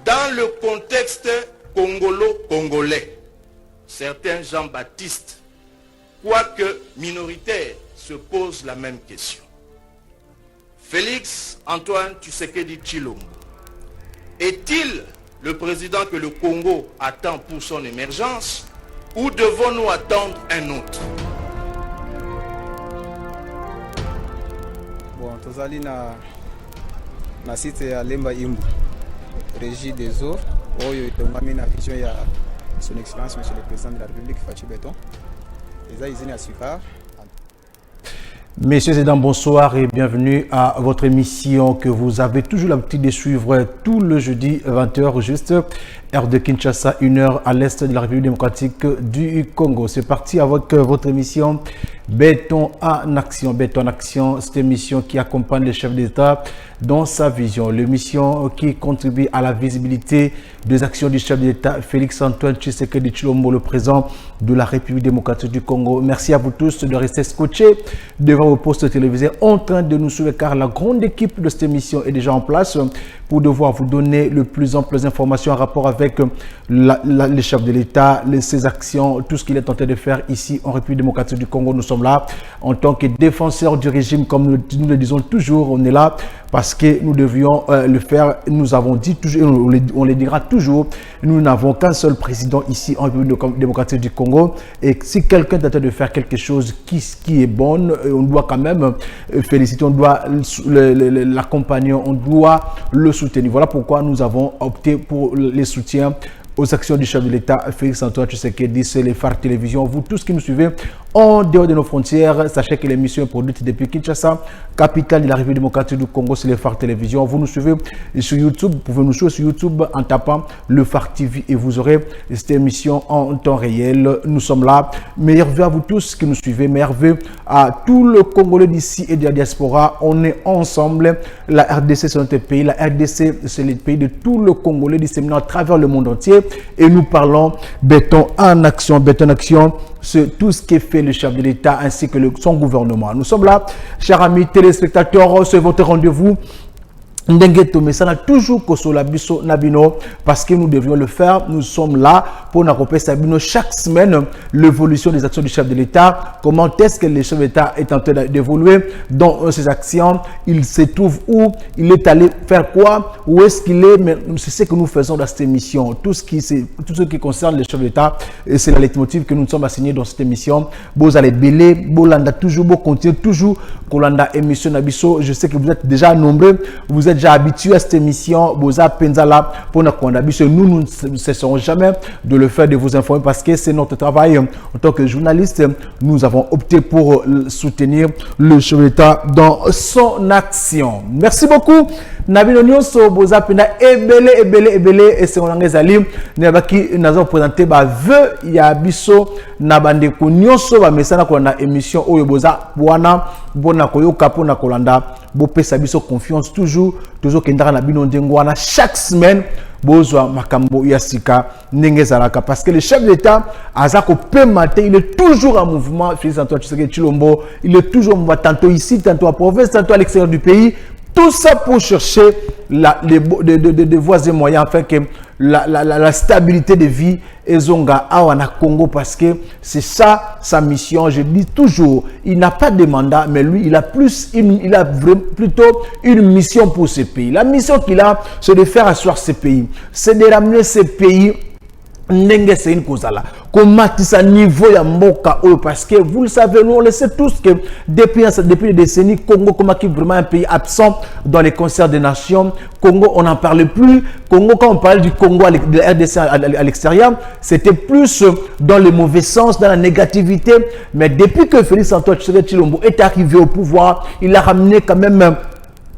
Dans le contexte congolo-congolais, certains Jean-Baptiste, quoique minoritaires, se posent la même question. Félix Antoine Tshisekedi Tshilombo est-il le président que le Congo attend pour son émergence ou devons-nous attendre un autre? Bon, tozali na site ya Lemba Imbu, régie des eaux, oyo etongami na vision ya son excellence monsieur le président de la République Fachi Beton. Eza izini ya Sukar. Messieurs et dames, bonsoir et bienvenue à votre émission que vous avez toujours l'habitude de suivre tout le jeudi 20h juste, heure de Kinshasa, 1h à l'est de la République démocratique du Congo. C'est parti avec votre émission Béton en Action. Béton en Action, cette émission qui accompagne le chef d'État dans sa vision. L'émission qui contribue à la visibilité des actions du chef d'État Félix Antoine Tshisekedi Tshilombo, le président de la République démocratique du Congo. Merci à vous tous de rester scotchés devant vos postes télévisés en train de nous suivre car la grande équipe de cette émission est déjà en place pour devoir vous donner le plus amples informations en rapport avec le chef de l'État, ses actions, tout ce qu'il est tenté de faire ici en République démocratique du Congo. Nous sommes là en tant que défenseurs du régime, comme nous le disons toujours. On est là parce que nous devions le faire. Nous avons dit toujours, on le dira toujours, nous n'avons qu'un seul président ici en République démocratique du Congo. Et si quelqu'un tente de faire quelque chose qui est bon, on doit quand même féliciter, on doit l'accompagner, on doit le soutenir. Voilà pourquoi nous avons opté pour les soutiens aux actions du chef de l'État Félix Antoine Tshisekedi, c'est les phares télévision. Vous tous qui nous suivez en dehors de nos frontières, sachez que l'émission est produite depuis Kinshasa, capitale de la République démocratique du Congo, c'est les phares télévision. Vous nous suivez sur YouTube, vous pouvez nous suivre sur YouTube en tapant le phare TV et vous aurez cette émission en temps réel. Nous sommes là. Meilleur vœu à vous tous qui nous suivez, meilleur vœu à tout le Congolais d'ici et de la diaspora. On est ensemble. La RDC c'est notre pays, la RDC c'est le pays de tout le Congolais disséminé à travers le monde entier. Et nous parlons béton en action. Béton en action, c'est tout ce qui fait le chef de l'État ainsi que son gouvernement. Nous sommes là, chers amis téléspectateurs, c'est votre rendez-vous. Ndengeto, mais ça n'a toujours Kosola Biso Nabino parce que nous devions le faire. Nous sommes là pour n'accompagner Sabino chaque semaine l'évolution des actions du chef de l'État. Comment est-ce que le chef de l'État est en train d'évoluer dans ses actions? Il se trouve où? Il est allé faire quoi? Où est-ce qu'il est? Mais c'est ce que nous faisons dans cette émission. Tout ce qui concerne le chef de l'État, c'est la leitmotiv que nous sommes assignés dans cette émission. Vous allez belé, Bolanda toujours, vous continuez toujours Kolanda émission Nabiso. Je sais que vous êtes déjà nombreux. Vous êtes déjà habitué à cette émission, Boza Penzala, pour nous ne cesserons jamais de le faire, de vous informer parce que c'est notre travail en tant que journaliste. Nous avons opté pour soutenir le chef de l'État dans son action. Merci beaucoup. Nabino Nyonso, Boza Penda, Ebele, et c'est on a zali. Nabaki, nous avons présenté ba vœu Yabiso, Nabande Nyonso, ba mesana qu'on a émission Oyo Boza, Wana, Bona Koyo Kapo na Kolanda, Bopé Sabiso confiance toujours Kendara Nabino Ndengwana chaque semaine. Bozwa Makambo Yasika Nengezaraka parce que le chef de l'État Azako Pemate, il est toujours en mouvement. Félix Antoine Tshisekedi Tshilombo, il est toujours en mouvement, tantôt ici, tantôt à province, tantôt à l'extérieur du pays. Tout ça pour chercher des voies et moyens afin que la stabilité de vie et zonga awana Congo parce que c'est ça sa mission. Je dis toujours, il n'a pas de mandat, mais lui il a plutôt une mission pour ce pays. La mission qu'il a, c'est de faire asseoir ce pays, c'est de ramener ce pays. Ndenge c'est une cause là. Comment ça niveau ya mboka parce que vous le savez, nous on le sait tous que depuis des décennies, Congo comment qui est vraiment un pays absent dans les concerts des nations. Congo on n'en parle plus. Congo quand on parle du Congo de la RDC à l'extérieur, c'était plus dans le mauvais sens, dans la négativité. Mais depuis que Félix Antoine Tshisekedi Tshilombo est arrivé au pouvoir, il a ramené quand même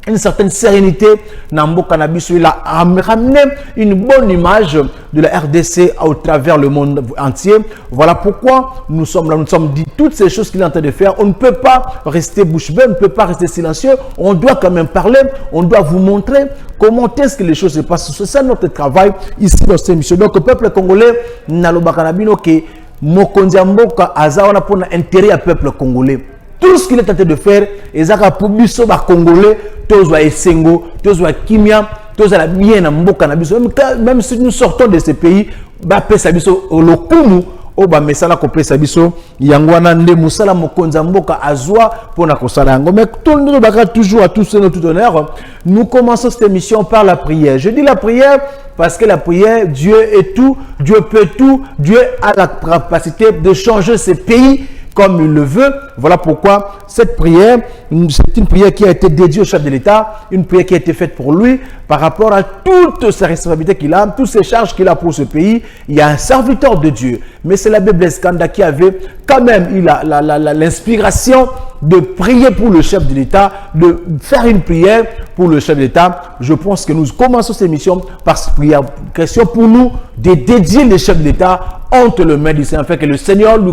une certaine sérénité. Nambo Cannabis, il a ramené une bonne image de la RDC au travers le monde entier. Voilà pourquoi nous sommes là, nous sommes dit toutes ces choses qu'il est en train de faire. On ne peut pas rester bouche bée, on ne peut pas rester silencieux. On doit quand même parler, on doit vous montrer comment est-ce que les choses se passent. C'est ça notre travail ici dans cette émission. Donc, le peuple congolais, Naloba Kanabino, qui mokonzi ya mboka aza wana pour intérêt du peuple congolais. Tout ce qu'il est tenté de faire, ezaka pour biso ba congolais, tozwa esengo, tozwa kimia, tozwa la bien na mboka na biso. Même si nous sortons de ce pays, ba pesa biso lokumu o ba mesala ko pesa biso yango wana nde musala mokonzi ya mboka azwa pona kosala yango. Mais tout le monde baka toujours à tous tout honneur. Nous commençons cette émission par la prière. Je dis la prière parce que la prière, Dieu est tout, Dieu peut tout, Dieu a la capacité de changer ce pays comme il le veut. Voilà pourquoi cette prière, c'est une prière qui a été dédiée au chef de l'État, une prière qui a été faite pour lui par rapport à toutes ses responsabilités qu'il a, toutes ses charges qu'il a pour ce pays. Il y a un serviteur de Dieu, mais c'est l'abbé Blaise Kanda qui avait quand même l'inspiration de prier pour le chef de l'État, de faire une prière pour le chef de l'État. Je pense que nous commençons cette émission par cette prière. Question pour nous de dédier le chef de l'État entre les mains du Seigneur, afin que le Seigneur lui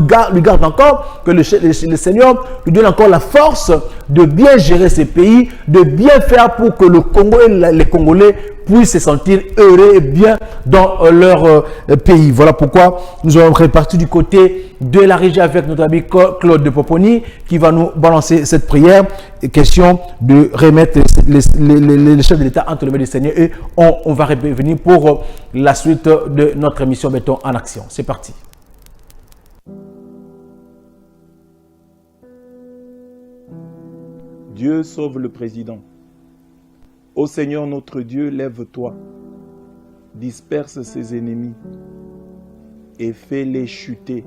garde encore, que le Seigneur lui donne encore la force de bien gérer ce pays, de bien faire pour que le Congo et les Congolais puissent se sentir heureux et bien dans leur pays. Voilà pourquoi nous allons répartir du côté de la régie avec notre ami Claude de Poponi qui va nous balancer cette prière. Question de remettre les chefs de l'État entre les mains du Seigneur et on va revenir pour la suite de notre émission Béton en action. C'est parti. Dieu sauve le président. Ô Seigneur notre Dieu, lève-toi, disperse ses ennemis et fais-les chuter.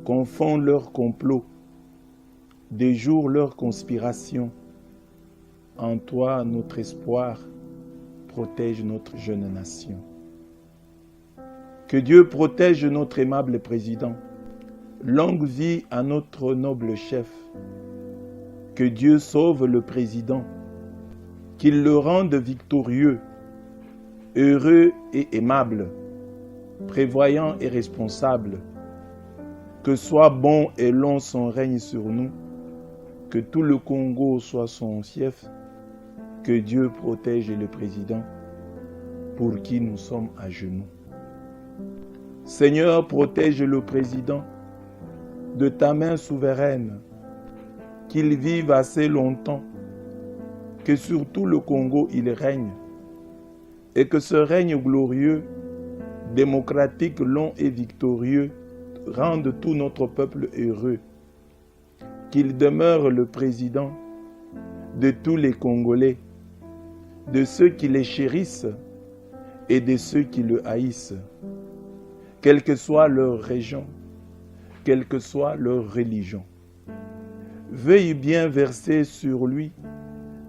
Confonds leurs complots, déjoure leurs conspirations. En toi, notre espoir, protège notre jeune nation. Que Dieu protège notre aimable président. Longue vie à notre noble chef. Que Dieu sauve le président. Qu'il le rende victorieux, heureux et aimable, prévoyant et responsable. Que soit bon et long son règne sur nous, que tout le Congo soit son fief, que Dieu protège le président pour qui nous sommes à genoux. Seigneur, protège le président de ta main souveraine, qu'il vive assez longtemps, que sur tout le Congo il règne, et que ce règne glorieux, démocratique, long et victorieux, rende tout notre peuple heureux. Qu'il demeure le président de tous les Congolais, de ceux qui les chérissent et de ceux qui le haïssent, quelle que soit leur région, quelle que soit leur religion. Veuille bien verser sur lui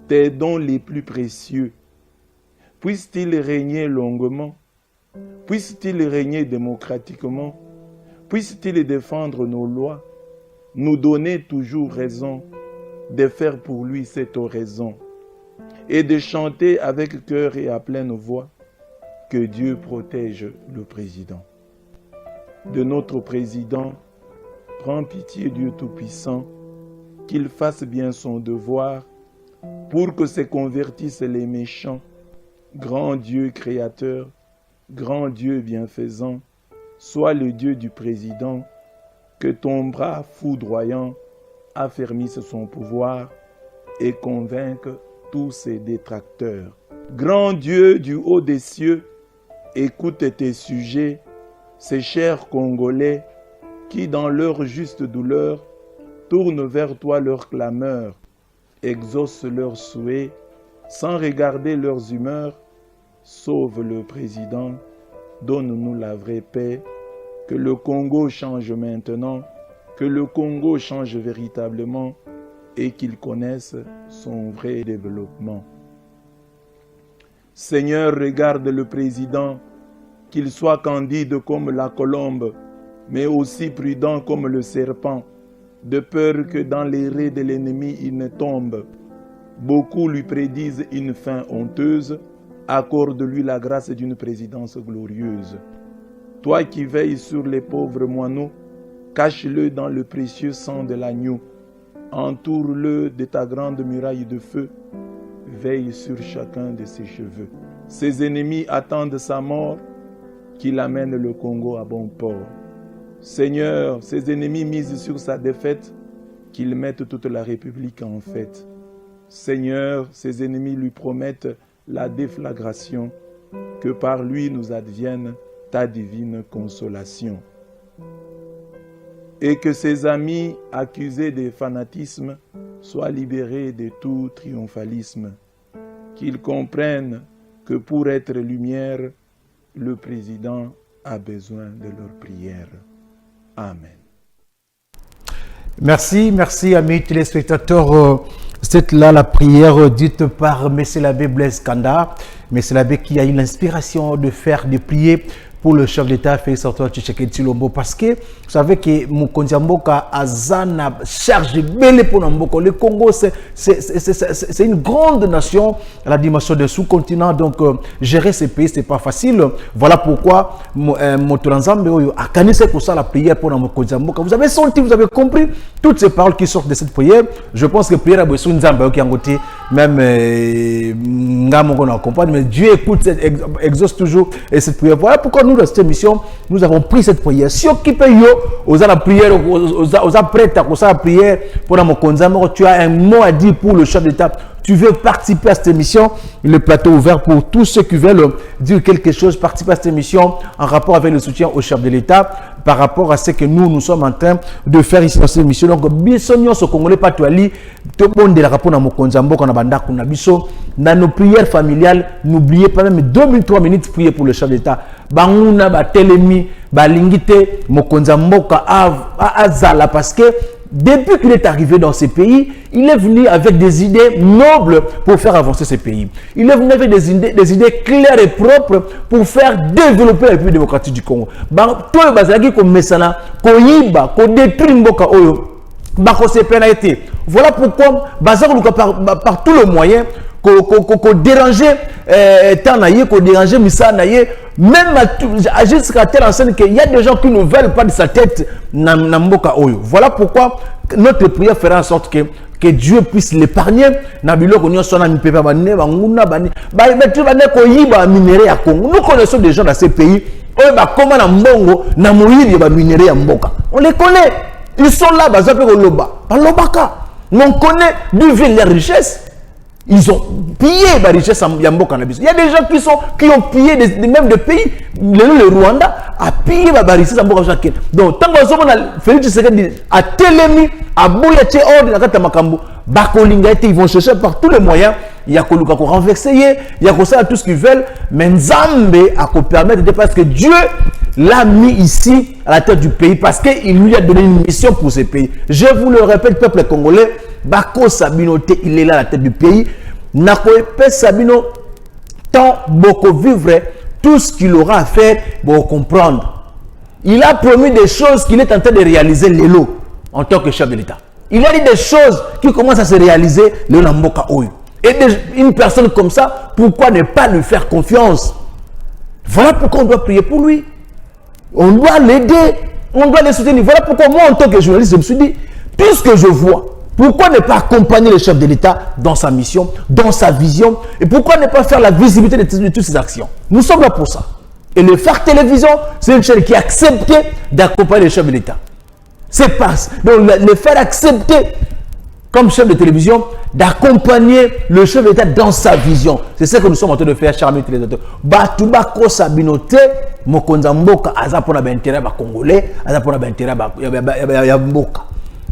tes dons les plus précieux. Puisse-t-il régner longuement, puisse-t-il régner démocratiquement, puisse-t-il défendre nos lois, nous donner toujours raison, de faire pour lui cette oraison, et de chanter avec cœur et à pleine voix, que Dieu protège le président. De notre président, prends pitié Dieu Tout-Puissant, qu'il fasse bien son devoir, pour que se convertissent les méchants. Grand Dieu créateur, grand Dieu bienfaisant, sois le Dieu du président, que ton bras foudroyant affermisse son pouvoir et convainque tous ses détracteurs. Grand Dieu du haut des cieux, écoute tes sujets, ces chers Congolais, qui dans leur juste douleur, tournent vers toi leur clameur, exauce leurs souhaits, sans regarder leurs humeurs, sauve le président, donne-nous la vraie paix, que le Congo change maintenant, que le Congo change véritablement et qu'il connaisse son vrai développement. Seigneur, regarde le président, qu'il soit candide comme la colombe, mais aussi prudent comme le serpent, de peur que dans les raies de l'ennemi il ne tombe. Beaucoup lui prédisent une fin honteuse, accorde-lui la grâce d'une présidence glorieuse. Toi qui veilles sur les pauvres moineaux, cache-le dans le précieux sang de l'agneau, entoure-le de ta grande muraille de feu, veille sur chacun de ses cheveux. Ses ennemis attendent sa mort, qu'il amène le Congo à bon port. Seigneur, ses ennemis misent sur sa défaite, qu'il mette toute la République en fête. Seigneur, ses ennemis lui promettent la déflagration, que par lui nous advienne ta divine consolation. Et que ses amis accusés de fanatisme soient libérés de tout triomphalisme. Qu'ils comprennent que pour être lumière, le président a besoin de leur prière. Amen. Merci, amis téléspectateurs. C'est là la prière dite par M. l'abbé Blaise Kanda. M. l'abbé qui a eu l'inspiration de prier pour le chef d'État Félix-Antoine Tshisekedi Tshilombo, parce que vous savez que Mokonzi Mboka Azana charge belle pour Mboka. Le Congo, c'est une grande nation à la dimension de sous-continent, donc gérer ces pays, c'est pas facile. Voilà pourquoi Motoranzambe a canissé pour ça la prière pour Mokonzi Mboka. Vous avez senti, vous avez compris toutes ces paroles qui sortent de cette prière. Je pense que prière a besoin de Nzambe qui a côté, même Ngamon accompagne, mais Dieu écoute, exauce toujours cette prière. Voilà pourquoi nous, dans cette émission, nous avons pris cette prière. Si on quitte aux la prière, aux prêtres à la prière pour Mokonzi Mboka, tu as un mot à dire pour le chef d'État. Tu veux participer à cette émission, le plateau ouvert pour tous ceux qui veulent dire quelque chose, participer à cette émission en rapport avec le soutien au chef de l'État, par rapport à ce que nous sommes en train de faire ici dans cette émission. Donc, bisognon ce Congolais pas tout ali, tout le monde de la rapport à Mokonzi Mboka na banda kuna biso, dans nos prières familiales, n'oubliez pas même 2 minutes, 3 minutes prier pour le chef d'État. Banguna ba telemi, ba lingite Mokonzi Mboka azala, parce que depuis qu'il est arrivé dans ces pays, il est venu avec des idées nobles pour faire avancer ces pays. Il est venu avec des idées claires et propres pour faire développer la République démocratique du Congo. Tout le bazaki comme mesana, ko yiba, ko détruire Mboka oyo, bako se pénalité. Voilà pourquoi bazaki par tous les moyens ko déranger Tanaye, ko déranger Missa Naye, même jusqu'à telle enseigne qu'il y a des gens qui ne veulent pas de sa tête na Mboka oyo. Voilà pourquoi notre prière fera en sorte que Dieu puisse l'épargner. Nous connaissons des gens dans ces pays. On les connaît. Ils sont là, on connaît d'où viennent les richesses. Ils ont pillé la richesse à Mboka. Il y a des gens qui ont pillé même des pays. Le Rwanda a pillé la richesse à Mboka. Donc, tant que Félix Tshisekedi a télémi, a bouillé ordre dans la Makambo, ils vont chercher par tous les moyens. Il y a qu'on renverser, il y a qu'on faire tout ce qu'ils veulent. Mais Nzambe a qu'on permettre de, parce que Dieu l'a mis ici à la tête du pays, parce qu'il lui a donné une mission pour ce pays. Je vous le répète, peuple congolais, Bako Sabino, il est là à la tête du pays. Nakoepe Sabino, tant beaucoup vivre tout ce qu'il aura à faire pour comprendre. Il a promis des choses qu'il est en train de réaliser l'élo en tant que chef de l'État. Il a dit des choses qui commencent à se réaliser le Namboka Oyo. Et une personne comme ça, pourquoi ne pas lui faire confiance? Voilà pourquoi on doit prier pour lui. On doit l'aider, on doit le soutenir. Voilà pourquoi moi, en tant que journaliste, je me suis dit, puisque je vois, pourquoi ne pas accompagner le chef de l'État dans sa mission, dans sa vision, et pourquoi ne pas faire la visibilité de toutes ses actions? Nous sommes là pour ça. Et le Phare Télévision, c'est une chaîne qui a accepté d'accompagner le chef de l'État. C'est pas donc le faire accepter comme chef de télévision d'accompagner le chef de l'État dans sa vision. C'est ce que nous sommes en train de faire, chers amis téléspectateurs. Batubako Sabinote, Mokonzi Mboka, Azapona Bentera Congolais, Azapona Bentera Mboka.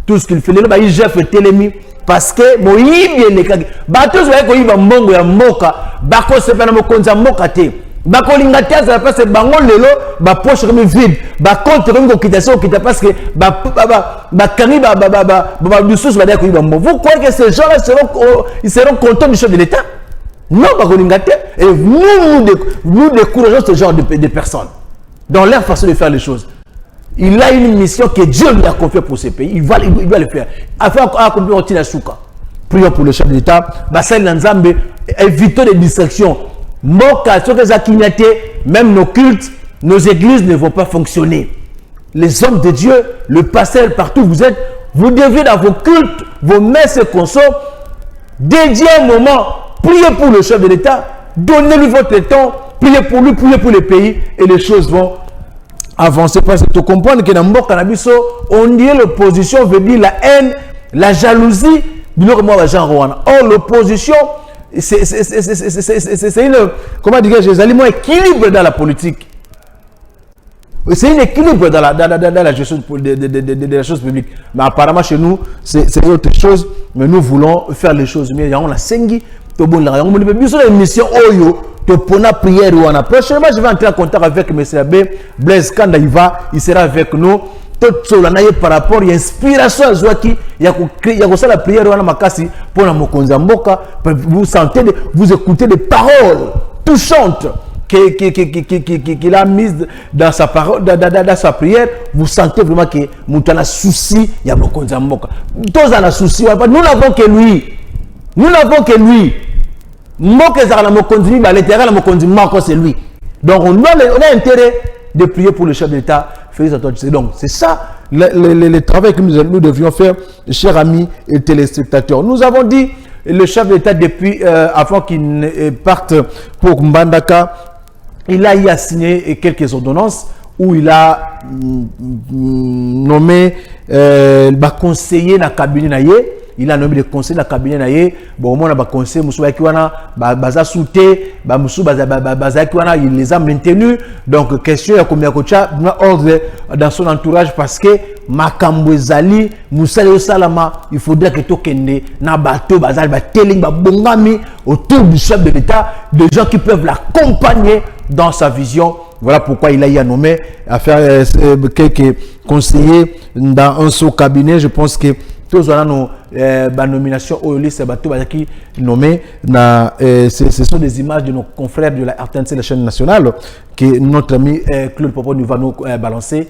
Tout ce qu'il fait, il fait télémi parce que Moïbi est le cas. Bateau soit qu'il va mbongo ya Mboka, Bako se fait Mokonzi Mboka te. Bako lingata ça passe bango lelo, ba poche comme vide, ba compte comme coquitation qui parce que ba kani ba douceur va dire qu'il va mbongo. Vous croyez que ces gens-là seront contents du chef de l'État? Non, Bako lingata. Et nous décourageons ce genre de personnes dans leur façon de faire les choses. Il a une mission que Dieu lui a confiée pour ce pays. Il va le faire. Afin d'accomplir un Tinasuka. Prions pour le chef de l'État. Bassel Nzambe, évitons les distractions. Mboka, même nos cultes, nos églises ne vont pas fonctionner. Les hommes de Dieu, le pasteur, partout où vous êtes, vous devez dans vos cultes, vos messes et consos, dédier un moment, prier pour le chef de l'État, donnez-lui votre temps priez pour lui, priez pour le pays et les choses vont avancer. Parce que tu comprends que dans Mboka Nabiso, on dit l'opposition veut dire la haine, la jalousie. Or, l'opposition, c'est une, comment dire, un équilibre dans la politique. C'est un équilibre dans la gestion de la chose publique. Mais apparemment, chez nous, c'est autre chose. Mais nous voulons faire les choses mieux. On a sengi, on a une mission Oyo, pour la prière. Prochainement, je vais entrer en contact avec M. Abbé Blaise Kanda. Il sera avec nous. Tout par rapport à l'inspiration à Zouaki, il y a la prière pour la Mokonza Mboka. Vous sentez, vous écoutez des paroles touchantes qu'il a mises dans sa parole, dans sa prière. Vous sentez vraiment que nous avons souci, il y a Mokonza Mboka. Tous en a souci. Nous n'avons que lui. Nous n'avons que lui. Mboka est Mokonzi, l'éternel Mokonzi Mboka, c'est lui. Donc on a intérêt de prier pour le chef de l'État. Donc, c'est ça le travail que nous devions faire, chers amis et téléspectateurs. Nous avons dit, le chef de l'État, depuis, avant qu'il parte pour Mbandaka, il a signé quelques ordonnances où il a nommé conseiller dans le cabinet. Il a nommé des conseillers dans le cabinet. Bon, on a des conseillers, il les a maintenus. Donc, question à combien de ordre dans son entourage parce que Makambo Zali, Moussa Salama, il faudrait que tout kende na bateau, bazal, bateling, bongami autour du chef de l'État, des gens qui peuvent l'accompagner dans sa vision. Voilà pourquoi il a nommé à faire quelques conseillers dans son cabinet. Je pense que tous nos nominations au lycée qui nommé ce sont des images de nos confrères de la RTNC, la chaîne nationale, que notre ami Claude Popo nous va nous balancer,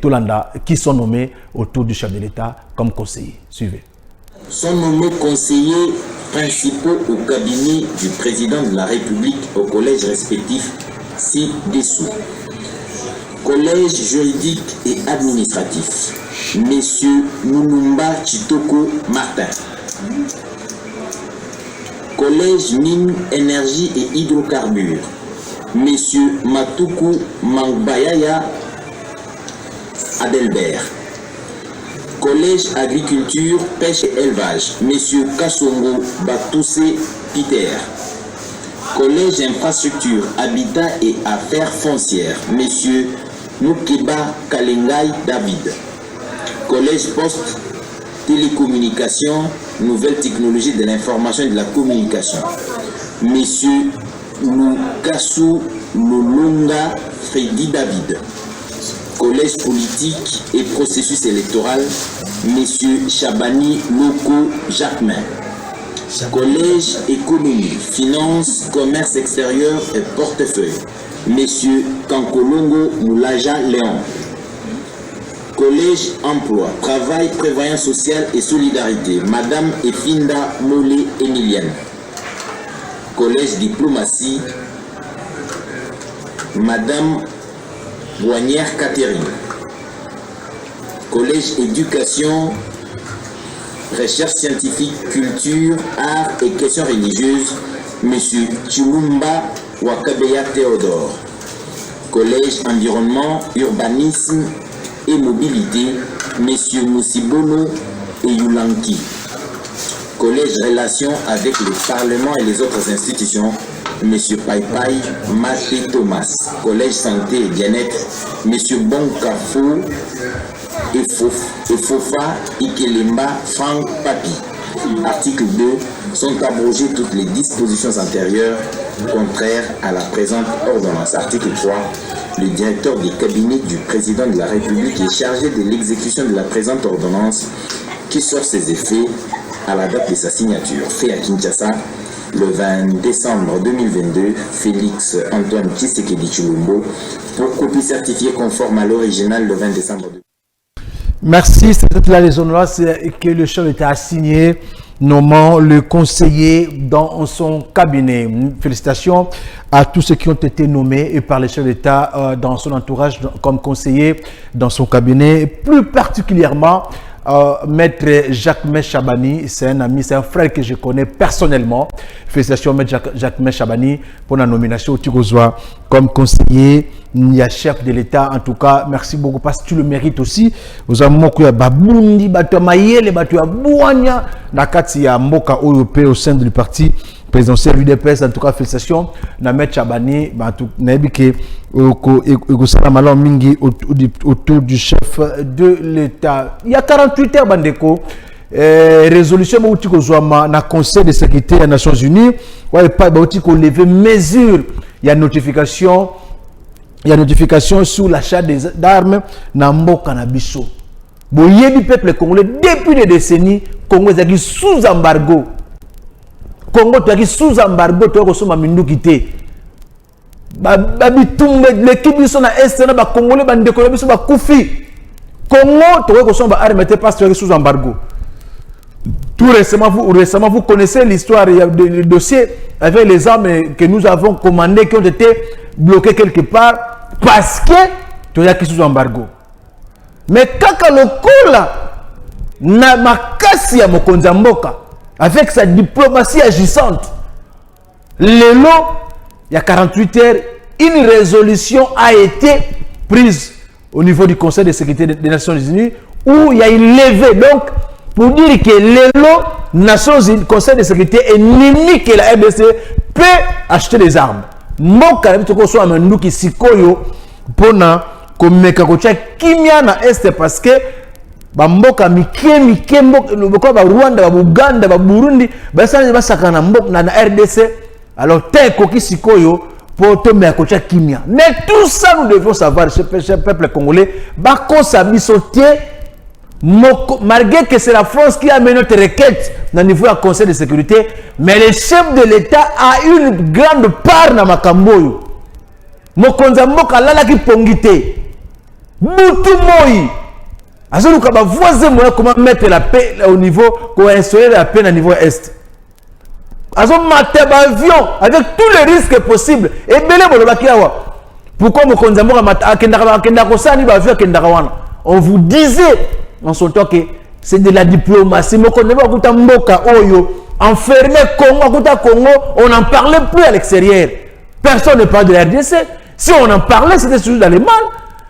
Tolanda, qui sont nommés autour du chef de l'État comme conseillers. Suivez. Sont nommés conseillers principaux au cabinet du président de la République au collège respectif ci-dessous. Collège juridique et administratif. Messieurs Moulumba Chitoko Martin. Collège mine, énergie et hydrocarbures. Messieurs Matuku Mangbayaya Adelbert. Collège agriculture, pêche et élevage. Messieurs Kassongo Batoussé Peter. Collège infrastructure, habitat et affaires foncières. Messieurs Mukeba Kalengai David. Collège poste, télécommunications, nouvelles technologies de l'information et de la communication. Messieurs Lukasu Lolonga Freddy David. Collège politique et processus électoral. Messieurs Chabani Loko Jacquemin. Collège économie, finance, commerce extérieur et portefeuille. Messieurs Kankolongo Moulaja Léon. Collège emploi, travail, prévoyance sociale et solidarité. Madame Efinda Molé Emilienne. Collège diplomatie. Madame Boignère Catherine. Collège éducation, recherche scientifique, culture, art et questions religieuses. Monsieur Chulumba Wakabeya Théodore. Collège environnement, urbanisme et mobilité, messieurs Moussibono et Yulanki. Collège relations avec le Parlement et les autres institutions, messieurs Paipai, Maté Thomas. Collège santé et bien-être, messieurs Bonkafo et Fofa Ikelemba Franck Papi. Article 2. Sont abrogées toutes les dispositions antérieures contraires à la présente ordonnance. Article 3. Le directeur du cabinet du président de la République est chargé de l'exécution de la présente ordonnance qui sort ses effets à la date de sa signature. Fait à Kinshasa le 20 décembre 2022, Félix Antoine Tshisekedi Tshilombo, pour copie certifiée conforme à l'original le 20 décembre 2022. Merci, c'est là les ordonnances que le chef d'État a signé, nommant le conseiller dans son cabinet. Félicitations à tous ceux qui ont été nommés par le chef d'État dans son entourage comme conseiller dans son cabinet, plus particulièrement Maître Jacques Chabani, c'est un ami, c'est un frère que je connais personnellement. Félicitations Maître Jacques Chabani pour la nomination au Tigozwa comme conseiller, chef de l'État. En tout cas, merci beaucoup parce que tu le mérites aussi. Vous avez beaucoup babundi, batu mayele, batu abouanya, nakati ya mboka OEP au sein du parti présidentiel UDPS. En tout cas, félicitations. Na Maître Chabani, autour du chef de l'État. Il y a 48 heures, Bandeko. Résolution na Conseil de sécurité des Nations Unies. Ouais, pas lever mesure. Il y a notification. Il y a notification sur l'achat d'armes dans Mboka na biso. Boyebi peuple congolais depuis des décennies, Congo est sous embargo. Congo est sous embargo, tu as reçu ma mindoukité. L'équipe biso na est na ba Congolais ba ndeko biso ba kufi. Congo tu as reçu ma arme parce que tu es sous embargo. Tout récemment vous connaissez l'histoire, il y a des dossiers avec les armes que nous avons commandées qui ont été bloquées quelque part parce que tu es sous embargo. Mais quand le cola na makasi ya mokonzi mboka avec sa diplomatie agissante, lelo il y a 48 heures, une résolution a été prise au niveau du Conseil de sécurité des Nations Unies où il y a une levée. Donc, pour dire que lelo Nations Unies, Conseil de sécurité est nini que la RDC peut acheter des armes. Mboka bitoko so amandu ki sikoyo pona komeka kocha kimia na est parce que bamboka mike mboka ba Rwanda ba Uganda ba Burundi basanje basaka na mboka na RDC alors teko ki sikoyo pour tomber à kocha kimia. Mais tout ça nous devons savoir ce peuple congolais bako sabisoté malgré que c'est la France qui a mené notre requête au niveau du Conseil de sécurité, mais le chef de l'État a une grande part dans Makamboyo. Mokonza mboka lala ki pongité. Mutu moi. Azoulou kaba voisin moi comment mettre la paix au niveau, comment instaurer la paix au niveau est. Azou maté avion avec tous les risques possibles. Et belé bolobaki awa. Pourquoi mokonza mboka mata akenda kosani ba avion akenda wana. On vous disait en son temps que c'est de la diplomatie. Enfermé Congo, on n'en parlait plus à l'extérieur. Personne ne parle de la RDC. Si on en parlait, c'était toujours dans les mal.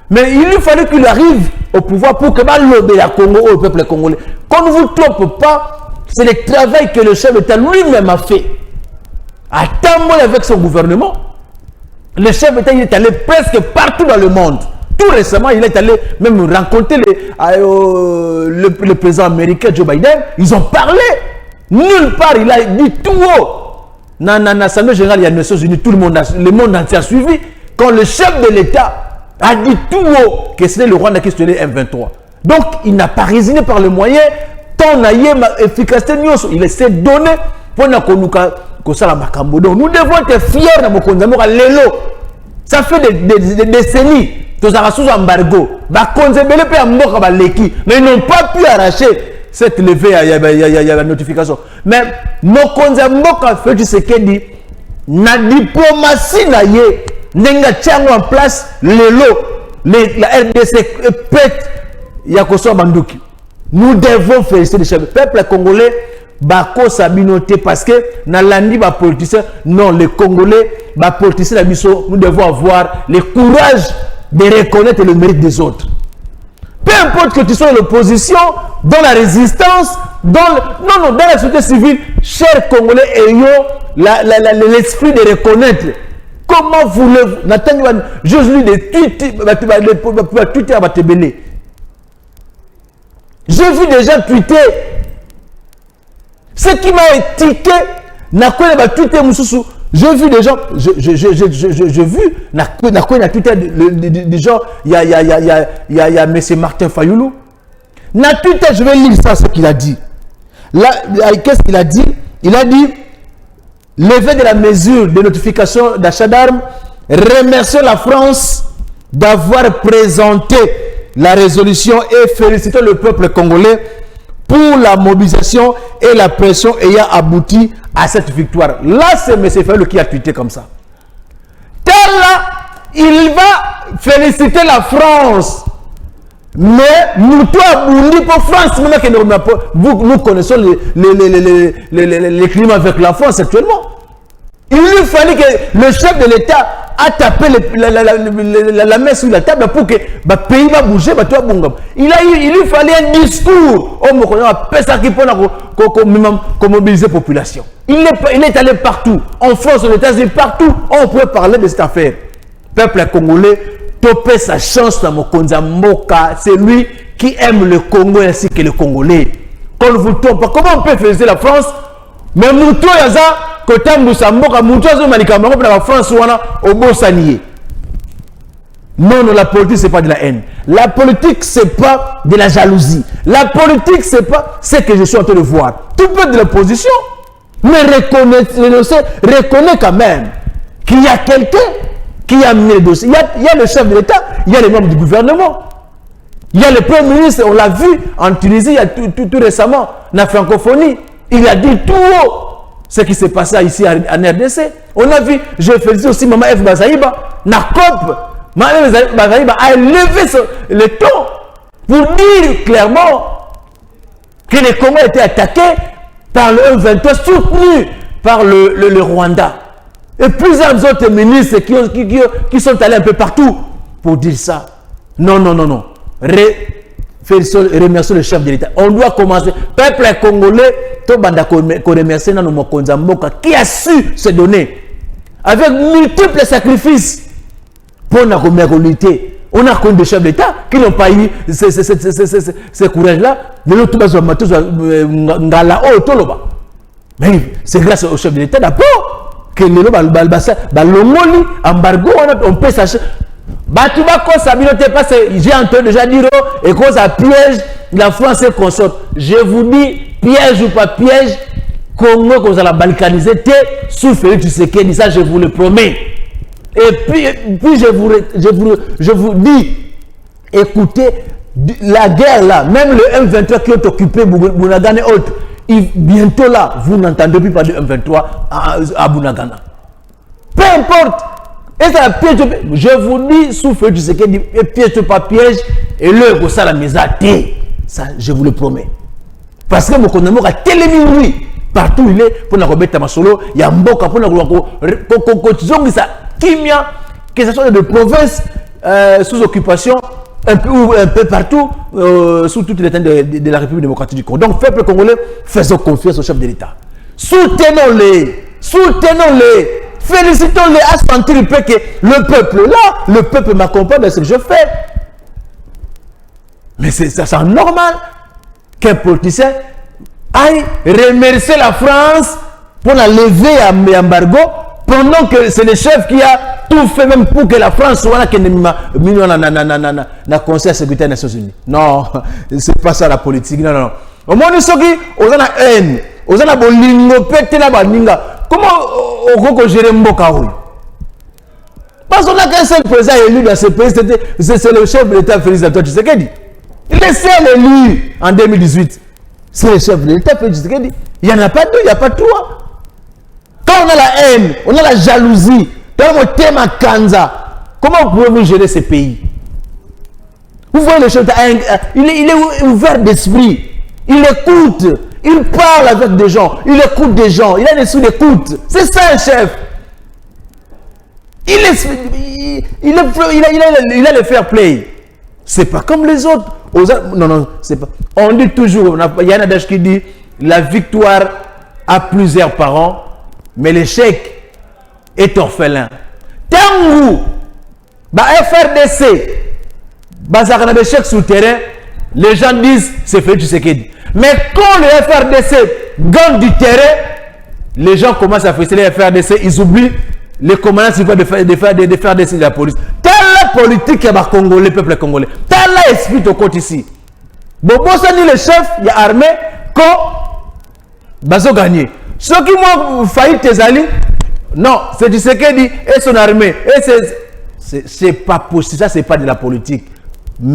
Mais il lui fallait qu'il arrive au pouvoir pour que le Congo au peuple congolais. Qu'on ne vous trompe pas, c'est le travail que le chef d'État lui-même a fait. À Tambol avec son gouvernement, le chef d'État est allé presque partout dans le monde. Tout récemment, il est allé même rencontrer le président américain Joe Biden. Ils ont parlé. Nulle part, il a dit tout haut. Dans l'Assemblée générale, il y a les Nations Unies, le monde entier a suivi. Quand le chef de l'État a dit tout haut que c'était le Rwanda qui se tenait M23. Donc, il n'a pas résigné par le moyen. Tant efficacité, il s'est donné pour nous ça la makambo. Donc, nous devons être fiers de Mokonzamo Lelo. Ça fait des décennies. Tous sous embargo, mais ils n'ont pas pu arracher cette levée. Il y a la notification. Mais Mokonza Mboka fait ce qu'il dit. La diplomatie n'a pas tient en place la RDC pète Yakoso Bandouki. Nous devons féliciter le peuple congolais. Bako Sabinoté parce que na landi ba politicien non les Congolais ba politicien nous devons avoir le courage de reconnaître le mérite des autres. Peu importe que tu sois dans l'opposition, dans la résistance, dans la société civile, chers Congolais, ayons l'esprit de reconnaître. Comment voulez-vous, je lis des tweets à Batebele. J'ai vu des gens tweeter. Ce qui m'a étiqué, j'ai vu des gens, j'ai vu, des gens, il y a M. Martin Fayoulou. Na Twitter, je vais lire ça, ce qu'il a dit. Là, qu'est-ce qu'il a dit? Il a dit, lever de la mesure de notification d'achat d'armes, remercier la France d'avoir présenté la résolution et féliciter le peuple congolais pour la mobilisation et la pression ayant abouti à cette victoire. Là, c'est M. Fayoulou qui a tweeté comme ça. Tel là, il va féliciter la France. Mais nous, toi, pour France, nous connaissons les climats avec la France actuellement. Il lui fallait que le chef de l'État a tapé la main sur la table pour que le pays va bouger. Il lui fallait un discours. Pour mobiliser la population. Il est allé partout. En France, aux États-Unis, partout. On peut parler de cette affaire. Peuple congolais, topé sa chance dans Mokonza Mboka. C'est lui qui aime le Congo ainsi que le Congolais. Quand vous trompez, comment on peut faire la France? Mais nous, côté Mboka, la France au Bossanier. Non, la politique, ce n'est pas de la haine. La politique, ce n'est pas de la jalousie. La politique, ce n'est pas ce que je suis en train de voir. Tu peux être de l'opposition, mais reconnais quand même qu'il y a quelqu'un qui a amené le dossier. Il y a le chef de l'État, il y a les membres du gouvernement. Il y a le Premier ministre, on l'a vu en Tunisie, il y a tout récemment, dans la francophonie. Il a dit tout haut ce qui s'est passé ici en RDC. On a vu, je félicite aussi Maman F. Bazaïba, na COP. Maman F. Bazaïba a élevé le ton pour dire clairement que le Congo a été attaqué par le M23, soutenu par le Rwanda. Et plusieurs autres ministres qui sont allés un peu partout pour dire ça. Non. Remercions le chef de l'État. On doit commencer. Peuple congolais, qu'on remercie dans Mokonza Mboka qui a su se donner avec multiples sacrifices pour la lutter. On a connu des chefs d'État qui n'ont pas eu ce courage-là. Mais c'est grâce au chef de l'État d'abord que le embargo, on peut s'acheter. J'ai entendu déjà dire et cause à piège la France et consort. Je vous dis, piège ou pas piège, Congo qu'on va balkaniser, sous Félix Tshisekedi, ça je vous le promets. Et puis je vous dis, écoutez, la guerre là, même le M23 qui est occupé Bunagana et autres, bientôt là, vous n'entendez plus parler de M23 à Bunagana. Peu importe. Et ça, piège, je vous dis, souffle du Tshisekedi, piège pas piège, et le ça la maison ça, je vous le promets. Parce que mon condamné a téléminé partout il est pour la remettre à solo, il y a Mboka pour la ça Kimia, que ce soit de provinces sous occupation, un peu partout, sous toute l'état de la République démocratique du Congo. Donc, peuple congolais, faisons confiance au chef de l'État. Soutenons-les. Félicitons-les à sentir que le peuple m'accompagne dans ce que je fais. Mais c'est normal qu'un politicien aille remercier la France pour la lever à l'embargo pendant que c'est le chef qui a tout fait même pour que la France soit là na Conseil de sécurité des Nations Unies. Non, c'est pas ça la politique. Non. Au moins, nous sommes la haine, on a bolingo, pété la baninga. Comment on peut gérer Mboka? Parce qu'on n'a qu'un seul président élu dans ce pays, c'est le chef de l'État Félix Antoine Tshisekedi. Il est seul élu en 2018. C'est le chef de l'État Félix Tshisekedi. Il n'y en a pas deux, il n'y a pas trois. Quand on a la haine, on a la jalousie, quand on thème à Kanza, comment pouvez-vous gérer ce pays? Vous voyez le chef, il est ouvert d'esprit, il écoute. Il parle avec des gens, il écoute des gens, il a des sous d'écoute. C'est ça un chef. Il a le fair play. C'est pas comme les autres. Non, c'est pas. On dit toujours, il y a un adage qui dit la victoire a plusieurs parents, mais l'échec est orphelin. Tangu, FRDC, bazar na échec sur le terrain, les gens disent c'est fait du Tshisekedi. Mais quand le FRDC gagne du terrain, les gens commencent à féliciter le FRDC, ils oublient les commandants de FRDC de la police. Telle la politique qui est Congolais, peuple congolais. Telle la esprit au côté ici. Bobo Sani, le chef, il y a armé, quand Bazo gagné. Ceux qui m'ont failli tes alliés, non, c'est du Tshisekedi et son armée. C'est pas possible, ça c'est pas de la politique.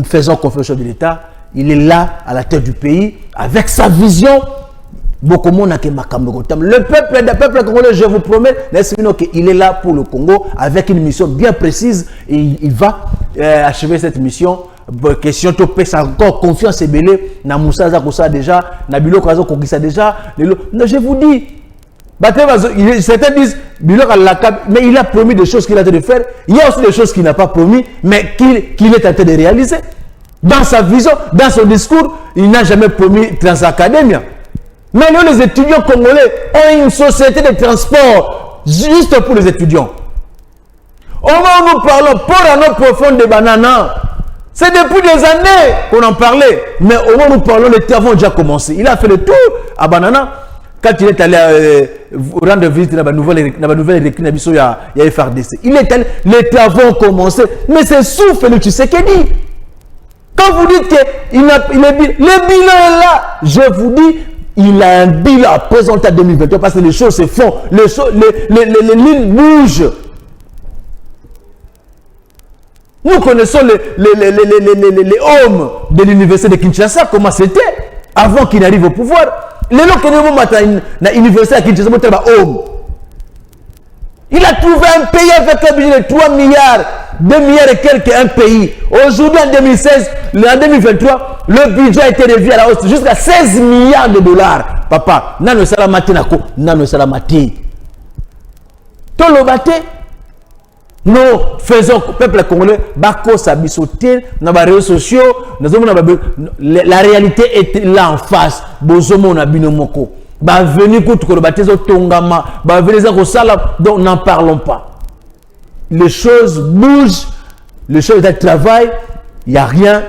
Faisons confiance au chef de l'État. Il est là, à la tête du pays, avec sa vision. Le peuple congolais, je vous promets, il est là pour le Congo, avec une mission bien précise. Et il va achever cette mission question to pesa encore confiance ebele na Moussa Zakosa déjà na biloko azo kokisa déjà je vous dis certains disent biloko la cap mais il a promis des choses qu'il a en train de faire, il y a aussi des choses qu'il n'a pas promis mais qu'il est en train de réaliser dans sa vision, dans son discours. Il n'a jamais promis Transacademia. Mais nous, les étudiants congolais ont une société de transport juste pour les étudiants. Au moment où nous parlons pour un autre profond de Banana, c'est depuis des années qu'on en parlait. Mais au moment où nous parlons, les travaux ont déjà commencé. Il a fait le tour à Banana quand il est allé rendre visite dans la nouvelle équipe de FRDC. Il est allé, les travaux ont commencé. Mais c'est sous Félix Tshisekedi. Quand vous dites qu'il le bilan est là, je vous dis, il a un bilan à présenter en 2023 parce que les choses se font, les lignes bougent. Nous connaissons les hommes de l'université de Kinshasa, comment c'était avant qu'il n'arrive au pouvoir. Les gens qui sont dans l'université de Kinshasa, il a trouvé un pays avec un budget de 3 milliards, 2 milliards et quelques, un pays. Aujourd'hui, en 2016, en 2023, le budget a été revu à la hausse jusqu'à 16 milliards de dollars. Papa, nano salamati nako, nano salamati. Tolobate. Nous faisons, peuple congolais, bako sabisoté, dans les réseaux sociaux, la réalité est là en face. Bozomo na binomoko. Bah venir contre le baptême tongama, bah venir au sala, donc n'en parlons pas. Les choses bougent, les choses de travail, il n'y a rien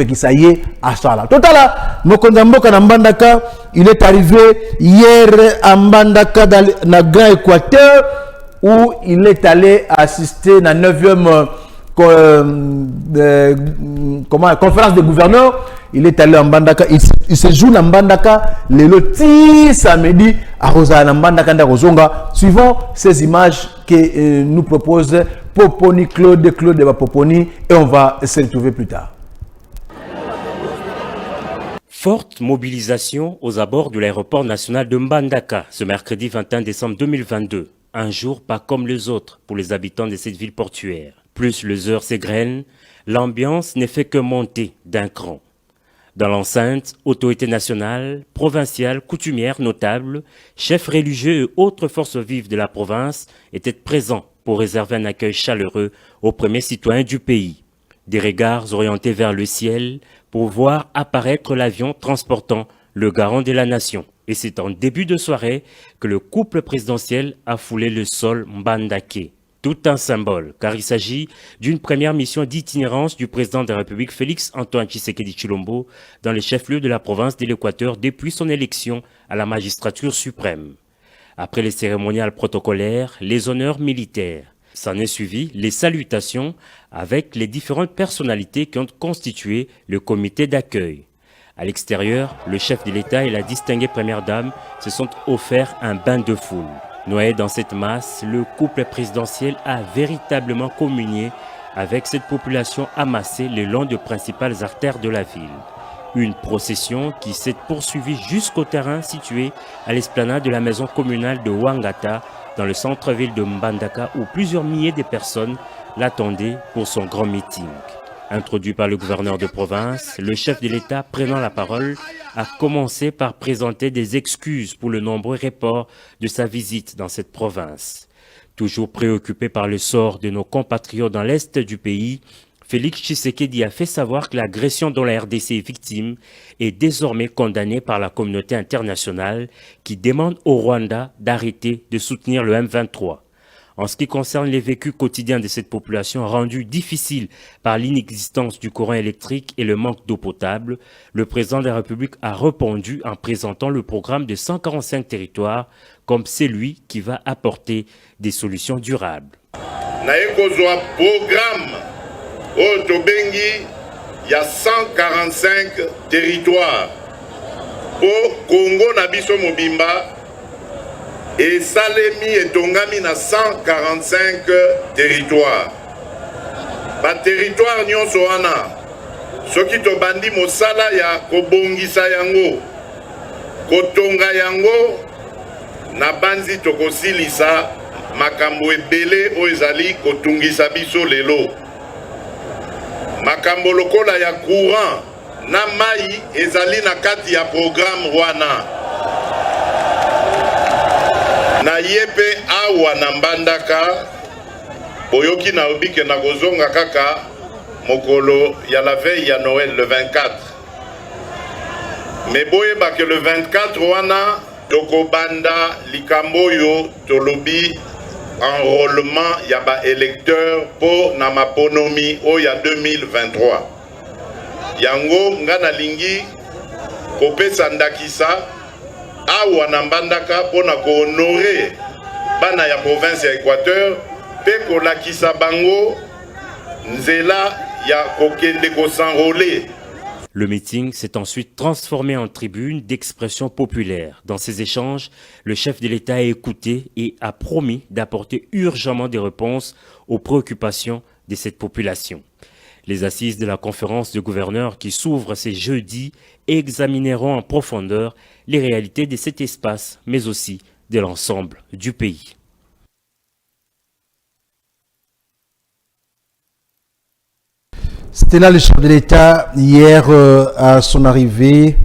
qui ça y est à ça. Total, Mokondamboka na Mbandaka, il est arrivé hier à Mbandaka dans le Grand Équateur où il est allé assister à la 9e conférence des gouverneurs. Il est allé en Mbandaka, il se joue en Mbandaka le loti samedi à Rosa Mbandaka de Rozonga, suivant ces images que nous propose Poponi Claude de Poponi, et on va se retrouver plus tard. Forte mobilisation aux abords de l'aéroport national de Mbandaka ce mercredi 21 décembre 2022. Un jour pas comme les autres pour les habitants de cette ville portuaire. Plus les heures s'égrènent, l'ambiance ne fait que monter d'un cran. Dans l'enceinte, autorités nationales, provinciales, coutumières, notables, chefs religieux et autres forces vives de la province étaient présents pour réserver un accueil chaleureux aux premiers citoyens du pays. Des regards orientés vers le ciel pour voir apparaître l'avion transportant le garant de la nation. Et c'est en début de soirée que le couple présidentiel a foulé le sol Mbandake. Tout un symbole, car il s'agit d'une première mission d'itinérance du président de la République Félix Antoine Tshisekedi Tshilombo dans les chefs-lieux de la province de l'Équateur depuis son élection à la magistrature suprême. Après les cérémoniales protocolaires, les honneurs militaires, s'en est suivi les salutations avec les différentes personnalités qui ont constitué le comité d'accueil. À l'extérieur, le chef de l'État et la distinguée première dame se sont offerts un bain de foule. Noyé dans cette masse, le couple présidentiel a véritablement communié avec cette population amassée le long des principales artères de la ville. Une procession qui s'est poursuivie jusqu'au terrain situé à l'esplanade de la maison communale de Wangata, dans le centre-ville de Mbandaka, où plusieurs milliers de personnes l'attendaient pour son grand meeting. Introduit par le gouverneur de province, le chef de l'État prenant la parole a commencé par présenter des excuses pour le nombreux reports de sa visite dans cette province. Toujours préoccupé par le sort de nos compatriotes dans l'est du pays, Félix Tshisekedi a fait savoir que l'agression dont la RDC est victime est désormais condamnée par la communauté internationale qui demande au Rwanda d'arrêter de soutenir le M23. En ce qui concerne les vécus quotidiens de cette population rendus difficiles par l'inexistence du courant électrique et le manque d'eau potable, le président de la République a répondu en présentant le programme de 145 territoires comme celui qui va apporter des solutions durables. Programme Otobengi, il y a 145 territoires. Au Congo, Nabiso Mobimba, et Salemi et Tongami na 145 territoires. Ba territoire nyonso wana soki to bandi mosala ya kobongisa yango kotonga yango na banzi tokosilisa makambo ebele o ezali kotungisa biso lelo. makambo lokola ya courant na mai ezali na kati ya programme wana. Na yepe awa na Mbandaka boyoki na obike na kozonga kaka mokolo ya la veille ya Noël le 24. Mais boyeba que le 24 wana tokobanda likamboyo tolobi enrôlement ya ba électeur po na maponomi o ya 2023. Yango ngana lingi kopesa ndakisa awa na Mbandaka po na ko honorer bana ya province ya Équateur pe ko lakisa bango nzela ya kokende ko s'enrôler. Le meeting s'est ensuite transformé en tribune d'expression populaire. Dans ces échanges, le chef de l'État a écouté et a promis d'apporter urgemment des réponses aux préoccupations de cette population. Les assises de la conférence de gouverneurs qui s'ouvrent ce jeudi examineront en profondeur les réalités de cet espace, mais aussi de l'ensemble du pays. C'était là le chef de l'État hier à son arrivée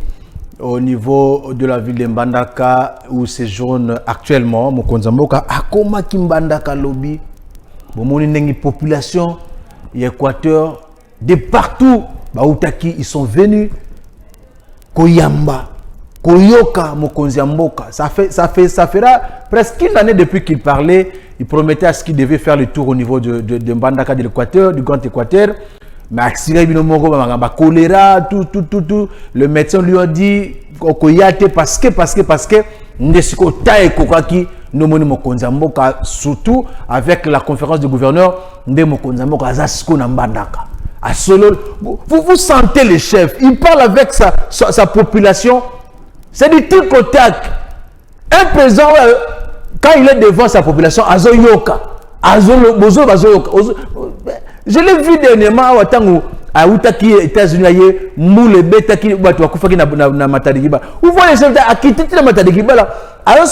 au niveau de la ville de Mbandaka où séjourne actuellement Mokonza Mboka. Akoma Kimbandaka lobby, une population Équateur de partout, Baoutaki ils sont venus. Koyamba, Koyoka Mokonza Mboka. Ça fera presque une année depuis qu'il parlait. Il promettait à ce qu'il devait faire le tour au niveau de Mbandaka de l'Équateur, du Grand Équateur. Mais choléra, tout. Le médecin lui a dit parce que surtout avec la conférence de gouverneurs, vous sentez le chef, il parle avec sa population, c'est du tic au tac. Un président, quand il est devant sa population, je l'ai vu dernièrement à Outaki, États-Unis, Moule, Betaki, Batouakoufaki, na Matadigiba. Vous voyez, à quitter la Matadigiba là. Alors,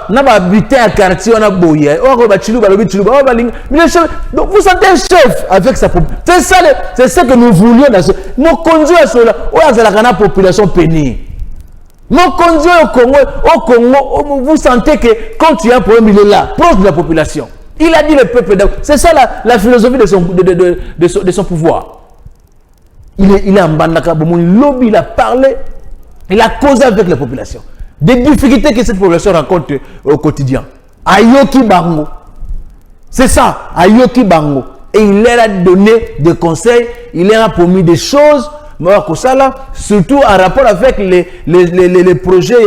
on a habité à quartier, on a boyé. Donc, vous sentez un chef avec sa population. C'est ça que nous voulions. Nous conduisons la population pénie. Nous conduisons au Congo, vous sentez que quand il y a un problème, il est là, proche de la population. Il a dit le peuple. C'est ça la philosophie de son pouvoir. Il est en Mbandaka, il lobby, il a parlé, il a causé avec la population. Des difficultés que cette population rencontre au quotidien. Ayoki Bango. C'est ça, Ayoki Bango. Et il leur a donné des conseils, il leur a promis des choses. Surtout en rapport avec les projets,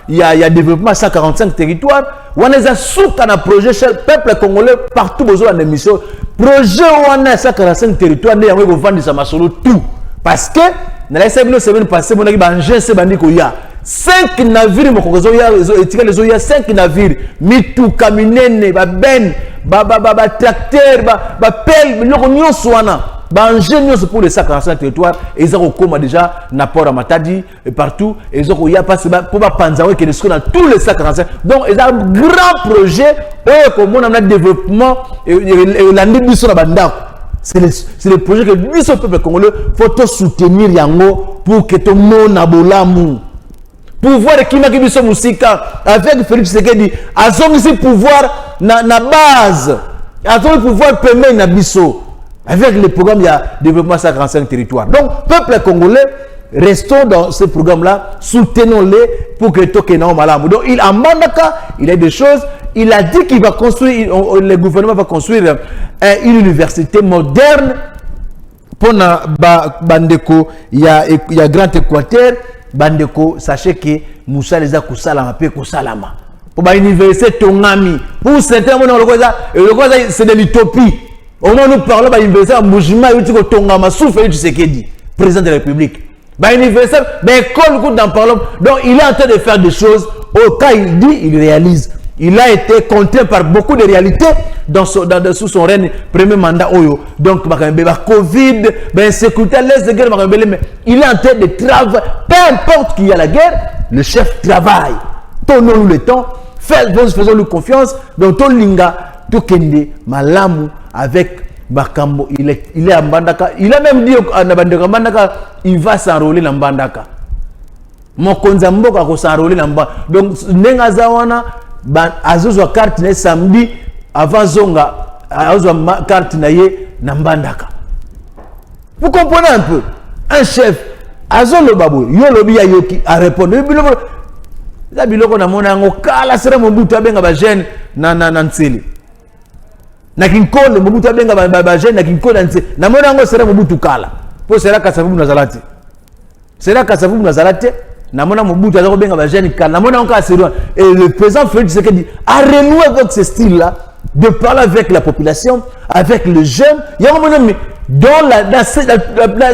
il y a développement à 145 territoires. On a un projet chez le peuple congolais partout besoin d'une émission. Projet on a 145 territoires, on va vendre ça masolo tout. Parce que dans la semaine passée, on a eu un jeune Sebandiko ya 5 navires, il y a 5 navires, mitou, kaminene, ben, tracteur, pelle, nous sommes ingénieux pour les 145 territoires. Ils ont comme déjà Napora Matadi et partout. Ils ont pour Panzawe qui est dans tous les 145. Donc, ils ont un grand projet comme on a un développement et c'est le projet que nous, ce peuple congolais, faut soutenir Yango pour que tout le monde ait bolamu. Pour voir qui m'a dit ce Moussika avec Félix Tshisekedi, à son pouvoir na base, à son pouvoir permet na biso. Avec le programme, il y a développement 145 territoires. Donc, peuple congolais, restons dans ce programme-là, soutenons-les pour que Tokena Malamu. Donc, il a Mbandaka, il a des choses. Il a dit qu'il va construire, le gouvernement va construire une université moderne. Pour Bandeko, il y a Grand Équateur. Bandeko, sachez que Moussa les a Koussalama, pe Koussalama. Pour l'université Tongami. Pour certains, c'est de l'utopie. Au moment où nous parlons de l'université, Moujima Yutiko Tongama, Soufé Tshisekedi, président de la République. L'université, l'école, d'en parlons. Donc, il est en train de faire des choses. Quand il dit, il réalise. Il a été contraint par beaucoup de réalités sous son règne, premier mandat. Donc, Covid, insécurité, l'est de guerre, mais il est en train de travailler. Peu importe qu'il y a la guerre, le chef travaille. Donnons-nous le temps, faisons-lui confiance. Donc, Tolinga, Tokende, Malamu, avec Bakambo, il est à Mbandaka. Il a même dit à Mbandaka, il va s'enrôler dans Mbandaka. Mokonza mboka ko s'enrôler dans Mbandaka. Donc, nenga zawana, azozwa carte ne samedi, avant zonga, azozwa carte na ye na Mbandaka. Vous comprenez un peu? Un chef, azolo babou, yo lobi ya yoki, a répondre. La biloko na mona ngo kala sera Mobutu abenga ba jeune na Ntseli. Na kinkole Mobutu abenga ba jeune na kinkole Ntseli. Na mona ngo sera Mobutu kala. Po sera Kasavubu na Zalati. Sera Kasavubu na Zalati. Na mona Mobutu azako benga ba jeune kala. Na mona ngo Kasavubu. Et le président Félix Tshisekedi a renoué avec ce style là de parler avec la population, avec les jeunes. Il y a un moment dans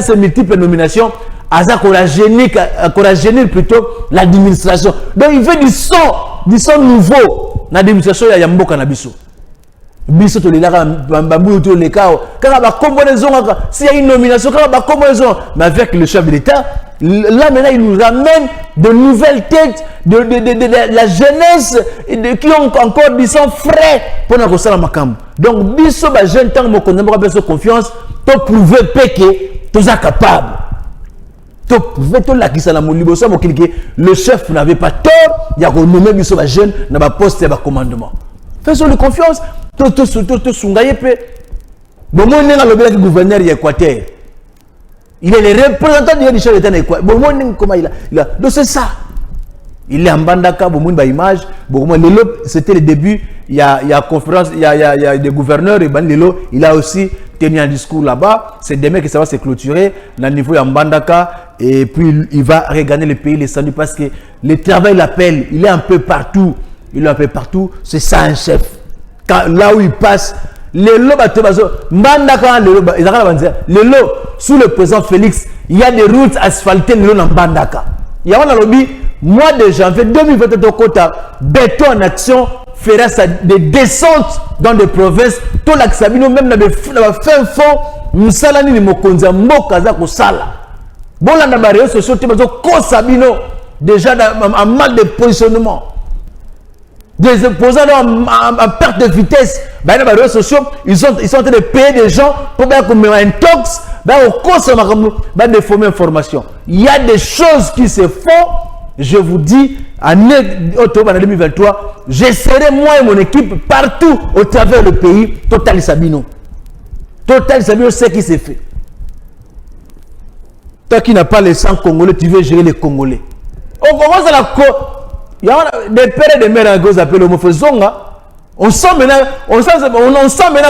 ces multiples nominations, Aza gêner plutôt l'administration. Donc il veut du son nouveau dans l'administration ya Mboka na biso. Biso to lelaka bambu to le kao. Quand ba combinaison s'il y a une nomination quand ba combinaison mais avec le chef de l'État, là maintenant il nous ramène de nouvelles têtes de la jeunesse qui ont encore du sang frais pour na kosala makambo. Donc biso ba jeune tant mo konamba beso confiance pour prouver que tous sont capables. Le chef n'avait pas tort, il y a renommé les jeunes dans le poste de commandement. Faisons-le confiance. Bon, moi, je suis le gouverneur de l'Équateur. Il est le représentant du chef de l'État de l'Équateur. Bon, moi, comment il a. Donc, c'est ça. Il est en Bandaka, bon, moi, image. Bon, moi, c'était le début. Il y a conférence, il y a des gouverneurs. Et il a aussi tenu un discours là-bas. C'est demain que ça va se clôturer. Dans le niveau de Mbandaka. Et puis il va regagner le pays, les sandus, parce que le travail l'appelle. Il est un peu partout. Il est un peu partout. C'est ça un chef. Là où il passe, les lots, Mbandaka, les lots, sous le président Félix, il y a des routes asphaltées, les lots dans Mbandaka. Il y a un lobby, mois de janvier 2022, béton en action fera des descentes dans des provinces. Tout l'accabino, même dans le fin fond, Moussalani, Mokonza, Mokaza, Kosala. Bon, là, dans les réseaux sociaux, déjà en mal de positionnement. Des opposants en perte de vitesse. Dans les réseaux sociaux, ils sont en train de payer des gens pour qu'on un tox, pour déformer l'information. Il y a des choses qui se font. Je vous dis, en 2023, j'essaierai moi et mon équipe partout au travers du pays. Total Sabino. Total Sabino sait qui s'est fait. Toi qui n'as pas les sang congolais, tu veux gérer les Congolais. On commence à il y a des pères et des mères qui s'appellent Homofozonga. On sent maintenant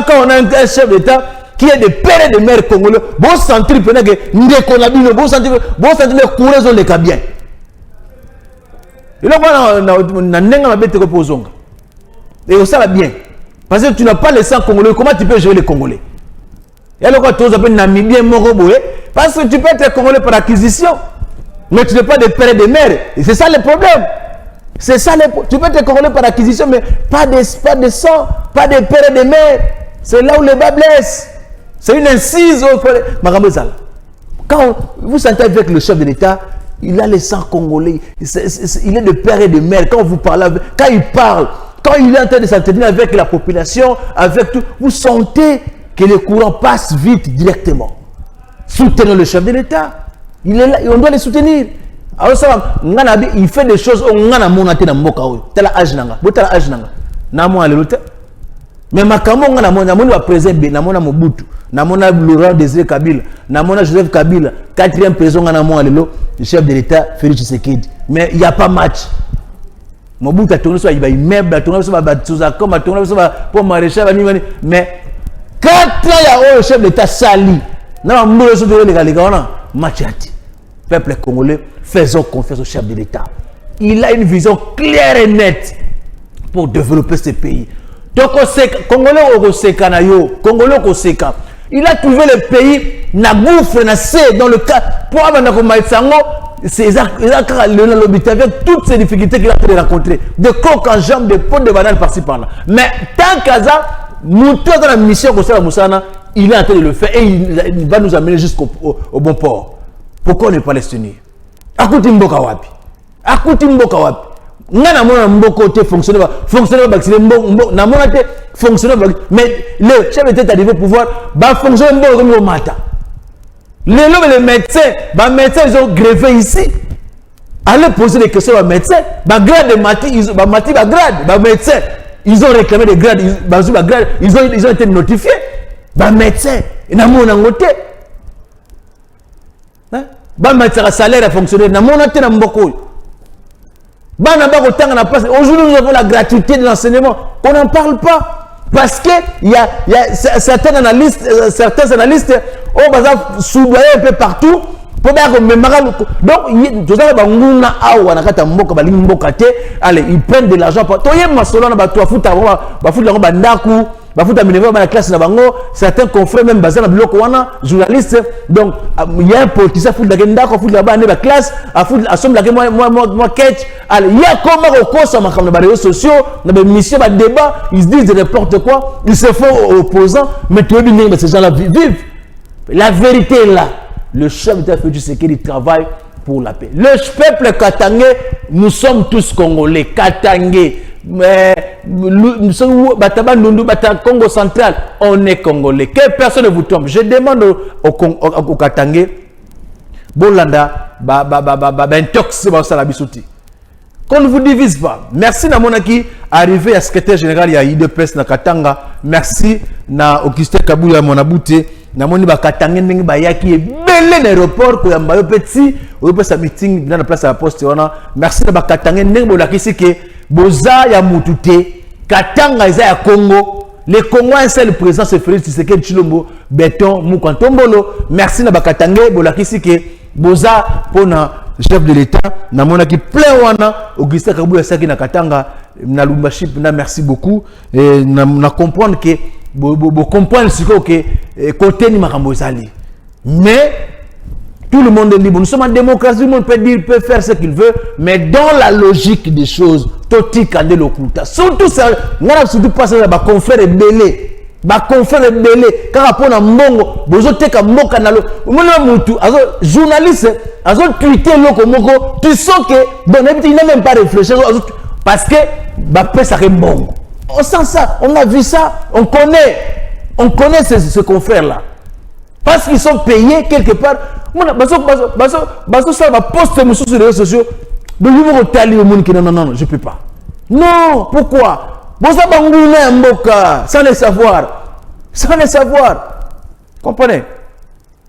quand on a un chef d'État qui est des pères et des mères congolais. Bon sentir que Ndekonabino, bon sentir que coureurs ont les cabiens. Et là, on a un bête reposonga. Et ça va bien. Parce que tu n'as pas les sang congolais, comment tu peux gérer les Congolais? Et alors, quand tu as Namibien, Moroboé, parce que tu peux être congolais par acquisition, mais tu n'es pas des pères et des mères. Et c'est ça le problème. C'est ça tu peux être congolais par acquisition, mais pas de sang, pas de pères et de mères. C'est là où le bas blesse. C'est une incise. Quand vous sentez avec le chef de l'État, il a le sang congolais. Il est de père et de mère. Quand vous parlez, quand il parle, quand il est en train de s'entretenir avec la population, avec tout, vous sentez que le courant passe vite directement. Soutenons le chef de l'État. Il est là, on doit le soutenir. Alors ça, il fait des choses on a monté dans mboka oyo. Tela âge nanga, botala âge nanga. Na mo alelote. Mais makamo ngana mona mona président na mona Mobutu, na mona Laurent Désiré Kabila, na mona Joseph Kabila, quatrième président ngana mo alelo, le chef de l'État Félix Tshisekedi. Mais il y a pas match. Mobutu a tourné sur il immeuble, a tourné sur Batouza comme a tourné sur pour maréchal mais 4 ans il y a le chef de l'État sali. Na mbolo so de les gars match ati. Peuple congolais, faisons confiance au chef de l'État. Il a une vision claire et nette pour développer ce pays. Donc, Congolais au Sekanayo, Congolais au Seka. Il a trouvé le pays na gouffre na C dans le cas pour avoir Maïsango, c'est avec toutes ces difficultés qu'il a pu rencontrer, de coq en jambe, de potes de banane par-ci par-là. Mais tant qu'Aza, Moutou dans la mission comme ça, Moussana, il est en train de le faire et il va nous amener jusqu'au bon port. Pourquoi ne pas les tenir? Akuti mboka wapi? Akuti mboka wapi? Ngana mona mboko te fonctionner vacciner mboko na mona te fonctionner mais le chef d'État arrivé au pouvoir va fonctionner mboko comme au matin. Les médecins ils ont grévé ici. Allez poser des questions aux médecins. Grade de Mati, grade, médecins. Ils ont réclamé des grades, ils ont été notifiés. Médecins, ils n'ont pas noté. Médecin salaire à fonctionner, ils n'ont pas noté. Aujourd'hui, nous avons la gratuité de l'enseignement. On n'en parle pas. Parce qu'il y a certains analystes soudoyés un peu partout. Donc, ils prennent de l'argent. Certains confrères même basés dans journalistes. Donc, il y a un politicien qui la classe, il y a comment au les réseaux sociaux, dans les missions, dans les débats, ils se disent n'importe quoi, ils se font opposants, mais tout le monde, ces gens-là vivent. La vérité est là. Le chef d'État Tshisekedi travaille pour la paix. Le peuple katangais, nous sommes tous Congolais. Katangais, nous sommes Congo central, on est Congolais. Que personne ne vous trompe. Je demande au Katangais, Bolanda, intox, qu'on ne vous divise pas. Merci na monaki arrivé à secrétaire général ya IDPS na Katanga. Merci na Augustin Kabuya Monabouté. Na moni ba Katanga ndenge ba yaki belé l'aéroport ko yamba yo petit o pe sa meeting dans la place à la poste wana. Merci na ba Katanga ndenge bo lakisi ke boza ya mutute Katanga eza ya Congo. Les Congolais c'est le président se Félix Tshisekedi Tshilombo Béton Mukantombolo. Merci na ba Katanga bo lakisi ke boza pona chef de l'État na mona ki plein wana Augustin Kabuya saki na Katanga na leadership na merci beaucoup et na comprendre que comprendre ce que côté ni makambo ezali. Mais tout le monde est libre. Nous sommes en démocratie, tout le monde peut faire ce qu'il veut, mais dans la logique des choses, toti kande lokuta. Surtout ça, ngana surtout passer ba confrère belé. Ba confrère belé car apona mbongo, bozo teka mboka na lo. Mona mutu azo journaliste, azo tweeter loko moko, tu sens que bon il n'a même pas réfléchi parce que ba pesa ke mbongo. On sent ça, on a vu ça, on connaît ce confrère-là. Parce qu'ils sont payés quelque part. Ça va poster sur les réseaux sociaux. Non, je ne peux pas. Non, pourquoi? Sans le savoir. Sans le savoir. Comprenez?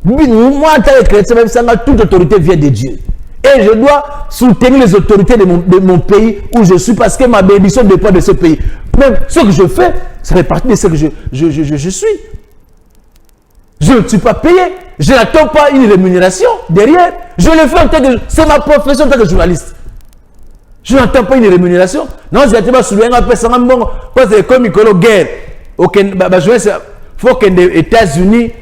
Moi, en tant que chrétien, toute autorité vient de Dieu. Et je dois soutenir les autorités de mon pays où je suis parce que ma bénédiction dépend de ce pays. Même ce que je fais, ça fait partie de ce que je suis. Je ne suis pas payé. Je n'attends pas une rémunération derrière. Je le fais en tant que... C'est ma profession en tant que journaliste. Je n'attends pas une rémunération. Non, je ne vais pas soulever un peu ça. Parce que comme il y a une guerre, il faut que les États-Unis...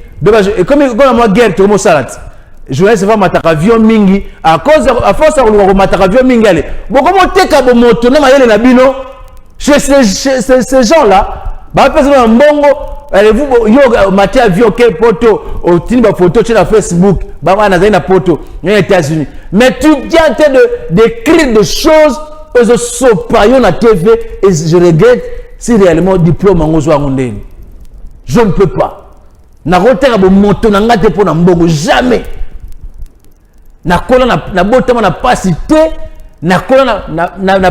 Comme il y a une guerre, tout le monde s'arrête. Je vais faire ma avion mingi à cause à force de ma avion mingi aller bon comment t'es capable de monter na mayele na bino chez ces gens là ba personne en bongo allez-vous yo maté avion quel photo au tini ba photo sur la Facebook ba wana za na photo aux États-Unis mais tu viens en train de d'écrire des choses aux sopayo na TV et je regrette si réellement diplôme en ozo ngondeni je ne peux pas na rotera bo moto na ngate pour na mbongo jamais na botama na pas cité na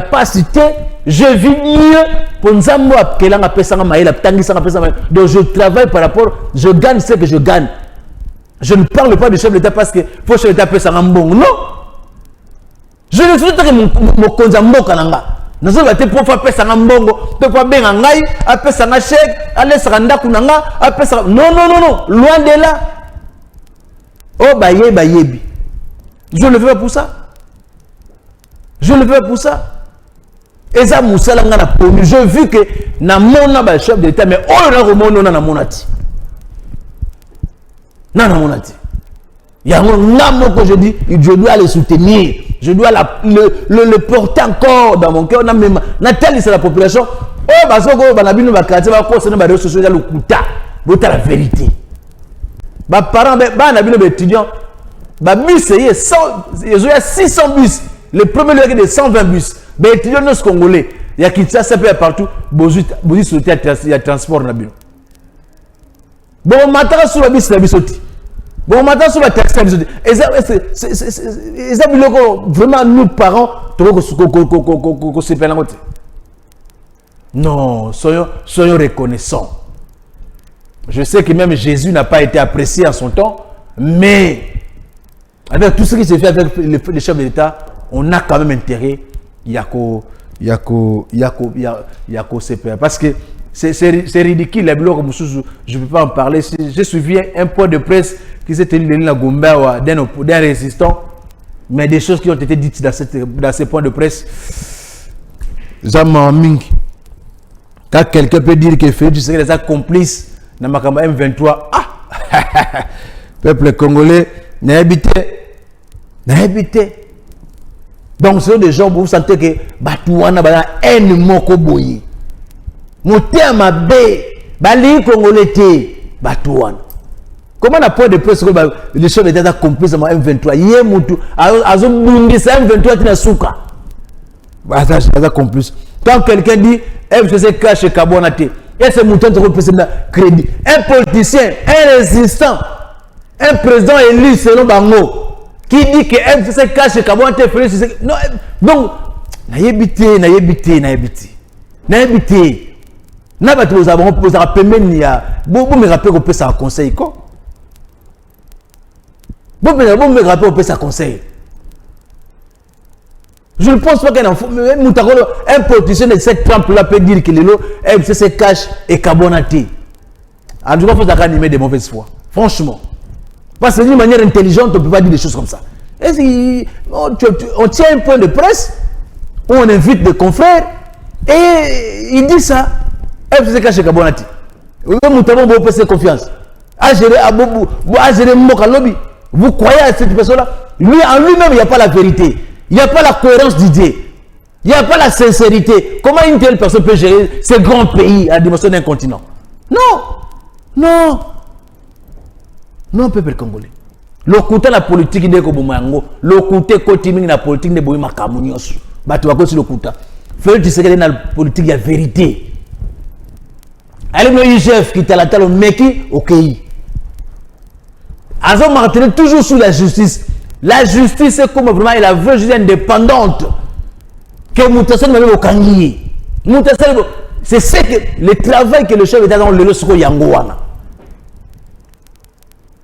pas cité je vis mieux pour nzambo apelanga pesanga maïla tangisanga pesanga donc je travaille par rapport je gagne ce que je gagne je ne parle pas du chef de l'État parce que faut chef de l'État pesanga mbongo non je ne suis pas que mon konzambo kananga nazo ba te pour faire pesanga mbongo te pour benga ngai apesanga chèque alesanga ndaku nanga apesanga non loin de là oh bayebi. Je le fais pour ça. Je le fais pour ça. Et ça, Moussala n'a pas connu. J'ai vu que na mon chef d'État, mais oh là, on a monati. Monati. Il y a un homme que je dis, je dois le soutenir. Je dois le porter encore dans mon cœur. Nathalie, c'est la population. Oh, parce que banabino bakati ba ko sene ba réseaux sociaux le kuta. Votre la vérité. Ba parents banabino étudiants. Bah, bus, il y a 600 bus. Le premier lieu est de 120 bus. Les étudiants congolais, il y a Kinshasa, il y a partout, il y a transport. Bon, matin, sur la bise, bon, matin, sur la taxi, et ça, vraiment, nous, parents, non, soyons reconnaissants. Je sais que même Jésus n'a pas été apprécié en son temps, mais avec tout ce qui s'est fait avec les chefs de l'État, on a quand même intérêt parce que c'est ridicule, les blocs, je ne peux pas en parler. Je suivi un point de presse qui s'est tenu dans la Gomba d'un résistant, mais des choses qui ont été dites dans ces points de presse, quand quelqu'un peut dire que Félix Tshisekedi est complice dans ma campagne M23, peuple congolais n'a habité. Donc, ce sont des gens où vous sentez que Batouana a un moko boyi. Moté ma bé, Bali congolais Batouana. Comment on a point de presse que les chefs d'État complices dans M23? Yé Moutou, Azobundi, c'est M23 qui n'a souka. C'est complice. Quand quelqu'un dit FCC cache Kabonate, et c'est Mouton qui représente le crédit. Un politicien, un résistant, un président élu selon Bango, qui dit que FCC cache Kabonate, non, donc, naïbité. N'a pas vous avez vous me rappelez qu'on peut ça conseil quoi? Vous me rappelez qu'on peut ça conseil. Je ne pense pas qu'un enfant, un politicien de cette trempe-là peut dire que le FCC cache et carbonaté. En tout cas, il faut animer de mauvaise foi. Franchement. Parce que d'une manière intelligente, on ne peut pas dire des choses comme ça. On tient un point de presse où on invite des confrères et il dit ça. FCC cache et carbonaté. Vous avez confiance. À gérer Mokalobi. Vous croyez à cette personne-là? Lui, en lui-même, il n'y a pas la vérité. Il n'y a pas la cohérence d'idée. Il n'y a pas la sincérité. Comment une telle personne peut gérer ces grands pays à la dimension d'un continent? Non, peuple congolais. Le côté de la politique de Kobumango, le côté de la politique de Boima Kamunios, tu vas le côté. Félix Tshisekedi dans la politique, il y a vérité. Allez, le IGF qui t'a la tête au Meki, ok. Ils ont maintenu toujours sous la justice. La justice, c'est comme vraiment elle a veut juste indépendante. Que Moutassel m'a mis au Kangi. C'est ce que le travail que le chef d'État dans le Losoko Yangoana.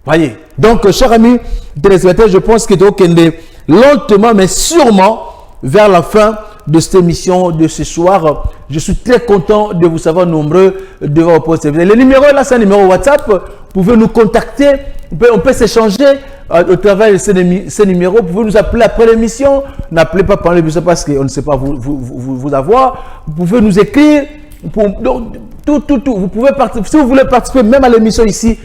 Voyez. Donc, chers amis téléspectateurs, je pense que lentement, mais sûrement, vers la fin de cette émission de ce soir, je suis très content de vous savoir nombreux de vos postes. Le numéro là, c'est un numéro WhatsApp. Vous pouvez nous contacter. On peut s'échanger au travers de ces numéros. Vous pouvez nous appeler après l'émission. N'appelez pas pendant l'émission parce qu'on ne sait pas vous avoir. Vous pouvez nous écrire. Tout. Vous pouvez participer. Si vous voulez participer même à l'émission ici,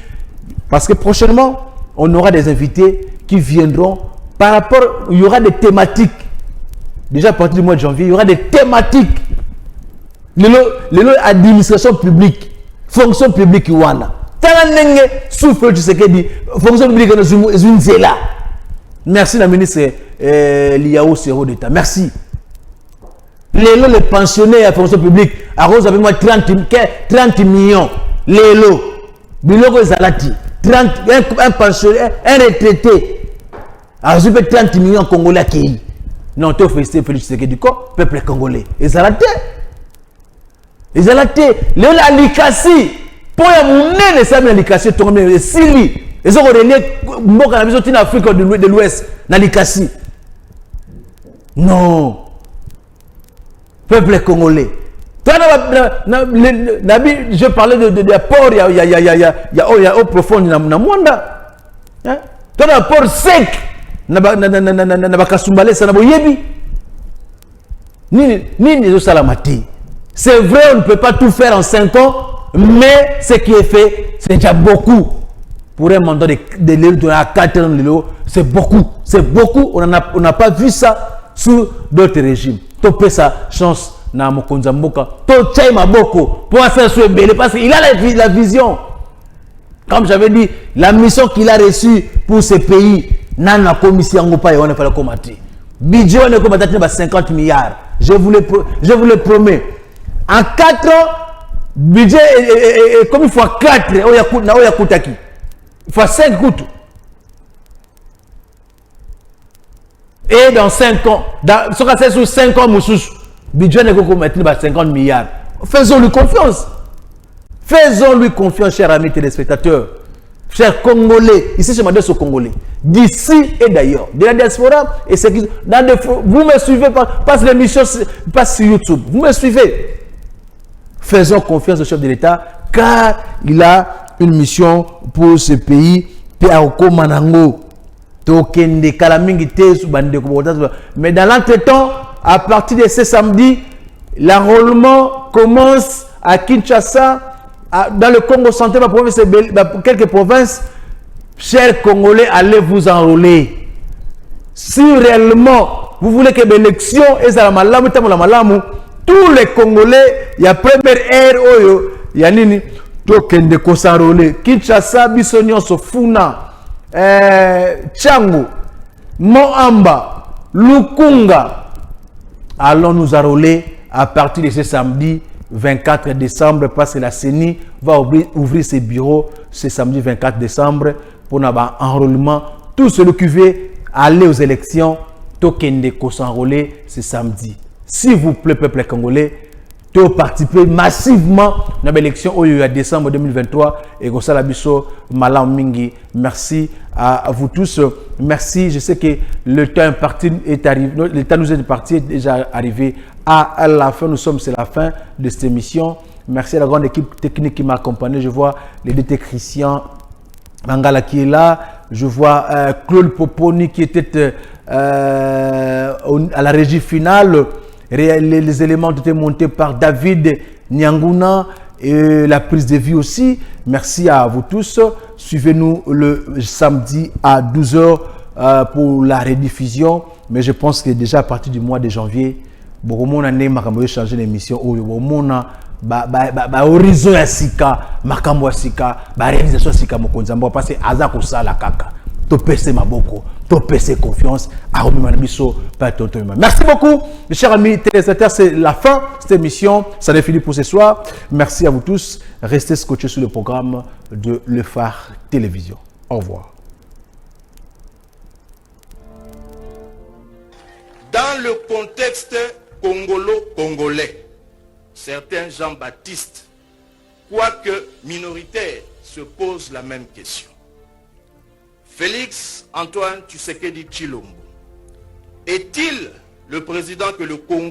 parce que prochainement, on aura des invités qui viendront par rapport. Il y aura des thématiques. Déjà à partir du mois de janvier, il y aura des thématiques. L'administration publique, fonction publique, Iwana. Souffle, tu sais que dit fonction publique est une zéla. Merci la ministre Liao Sero d'État. Merci. Les pensionnaires à fonction publique, à Rose avec moi 30 millions. Les lots. Biloko Zalati. Un pensionnaire, un retraité. À 30 millions Congolais qui. Non, tu as fait Félix Tshisekedi du corps, peuple congolais. Et Zalati. Les Alikasi. Pour les sables Alikasi, tu as Sili. Ils ont relié la maison en Afrique de l'Ouest. Nalikasi. Non. Peuple congolais. Je parlais de port, il y a eau profonde dans le monde. Tu as un port sec. C'est vrai, on ne peut pas tout faire en 5 ans, mais ce qui est fait, c'est déjà beaucoup. Pour un mandat de l'eau, de 4 ans de l'eau, c'est beaucoup. C'est beaucoup. On n'a pas vu ça sous d'autres régimes. Topé sa chance. Parce qu'il a la vision. Comme j'avais dit, la mission qu'il a reçue pour ce pays, n'a la commission pas on a fait le commander. Budget on a combattu 50 milliards. Je vous le promets. En 4 ans, budget est comme il faut 4. Il faut 5 coûts. Et dans 5 ans, ce qu'on sait sur 5 ans, le budget n'est pas mettre 50 milliards. Faisons-lui confiance. Faisons-lui confiance, chers amis téléspectateurs. Chers Congolais, ici je m'adresse aux Congolais, d'ici et d'ailleurs, de la diaspora, et c'est vous me suivez, passe l'émission, passe sur YouTube, vous me suivez. Faisons confiance au chef de l'État, car il a une mission pour ce pays. Mais dans l'entretemps, à partir de ce samedi, l'enrôlement commence à Kinshasa. Dans le Congo central, quelques provinces, chers Congolais, allez vous enrôler. Si réellement vous voulez que l'élection est à la malamu, tous les Congolais, il y a première ère, il y a nini, token de s'enrôler. Kinshasa, Bissonyon, Sofuna, Tchango, Moamba, Lukunga. Allons nous enrôler à partir de ce samedi 24 décembre, parce que la CENI va ouvrir ses bureaux ce samedi 24 décembre pour un enrôlement. Tout celui qui veut aller aux élections, token de s'enrôler ce samedi. S'il vous plaît, peuple congolais, de participer massivement dans l'élection au décembre 2023 et comme ça la biso malam mingi. Merci à vous tous. Merci. Je sais que le temps imparti est arrivé. Le temps nous est imparti est déjà arrivé à la fin. Nous sommes, c'est la fin de cette émission. Merci à la grande équipe technique qui m'a accompagné. Je vois les deux Christian Mangala qui est là. Je vois Claude Poponi qui était à la régie finale. Les éléments ont été montés par David Nyanguna et la prise de vue aussi. Merci à vous tous. Suivez-nous le samedi à 12h pour la rediffusion. Mais je pense que déjà à partir du mois de janvier, beaucoup de changer l'émission. Horizon ya sika, makambo ya sika, réalisation sika mokonzambo parce que azako sala kaka. Topese maboko, topese confiance. Merci beaucoup, mes chers amis téléspectateurs. C'est la fin de cette émission. Ça n'est fini pour ce soir. Merci à vous tous. Restez scotchés sur le programme de Le Phare Télévision. Au revoir. Dans le contexte congolo-congolais, certains Jean-Baptiste, quoique minoritaires, se posent la même question. Félix Antoine Tshisekedi Tshilombo est-il le président que le Congo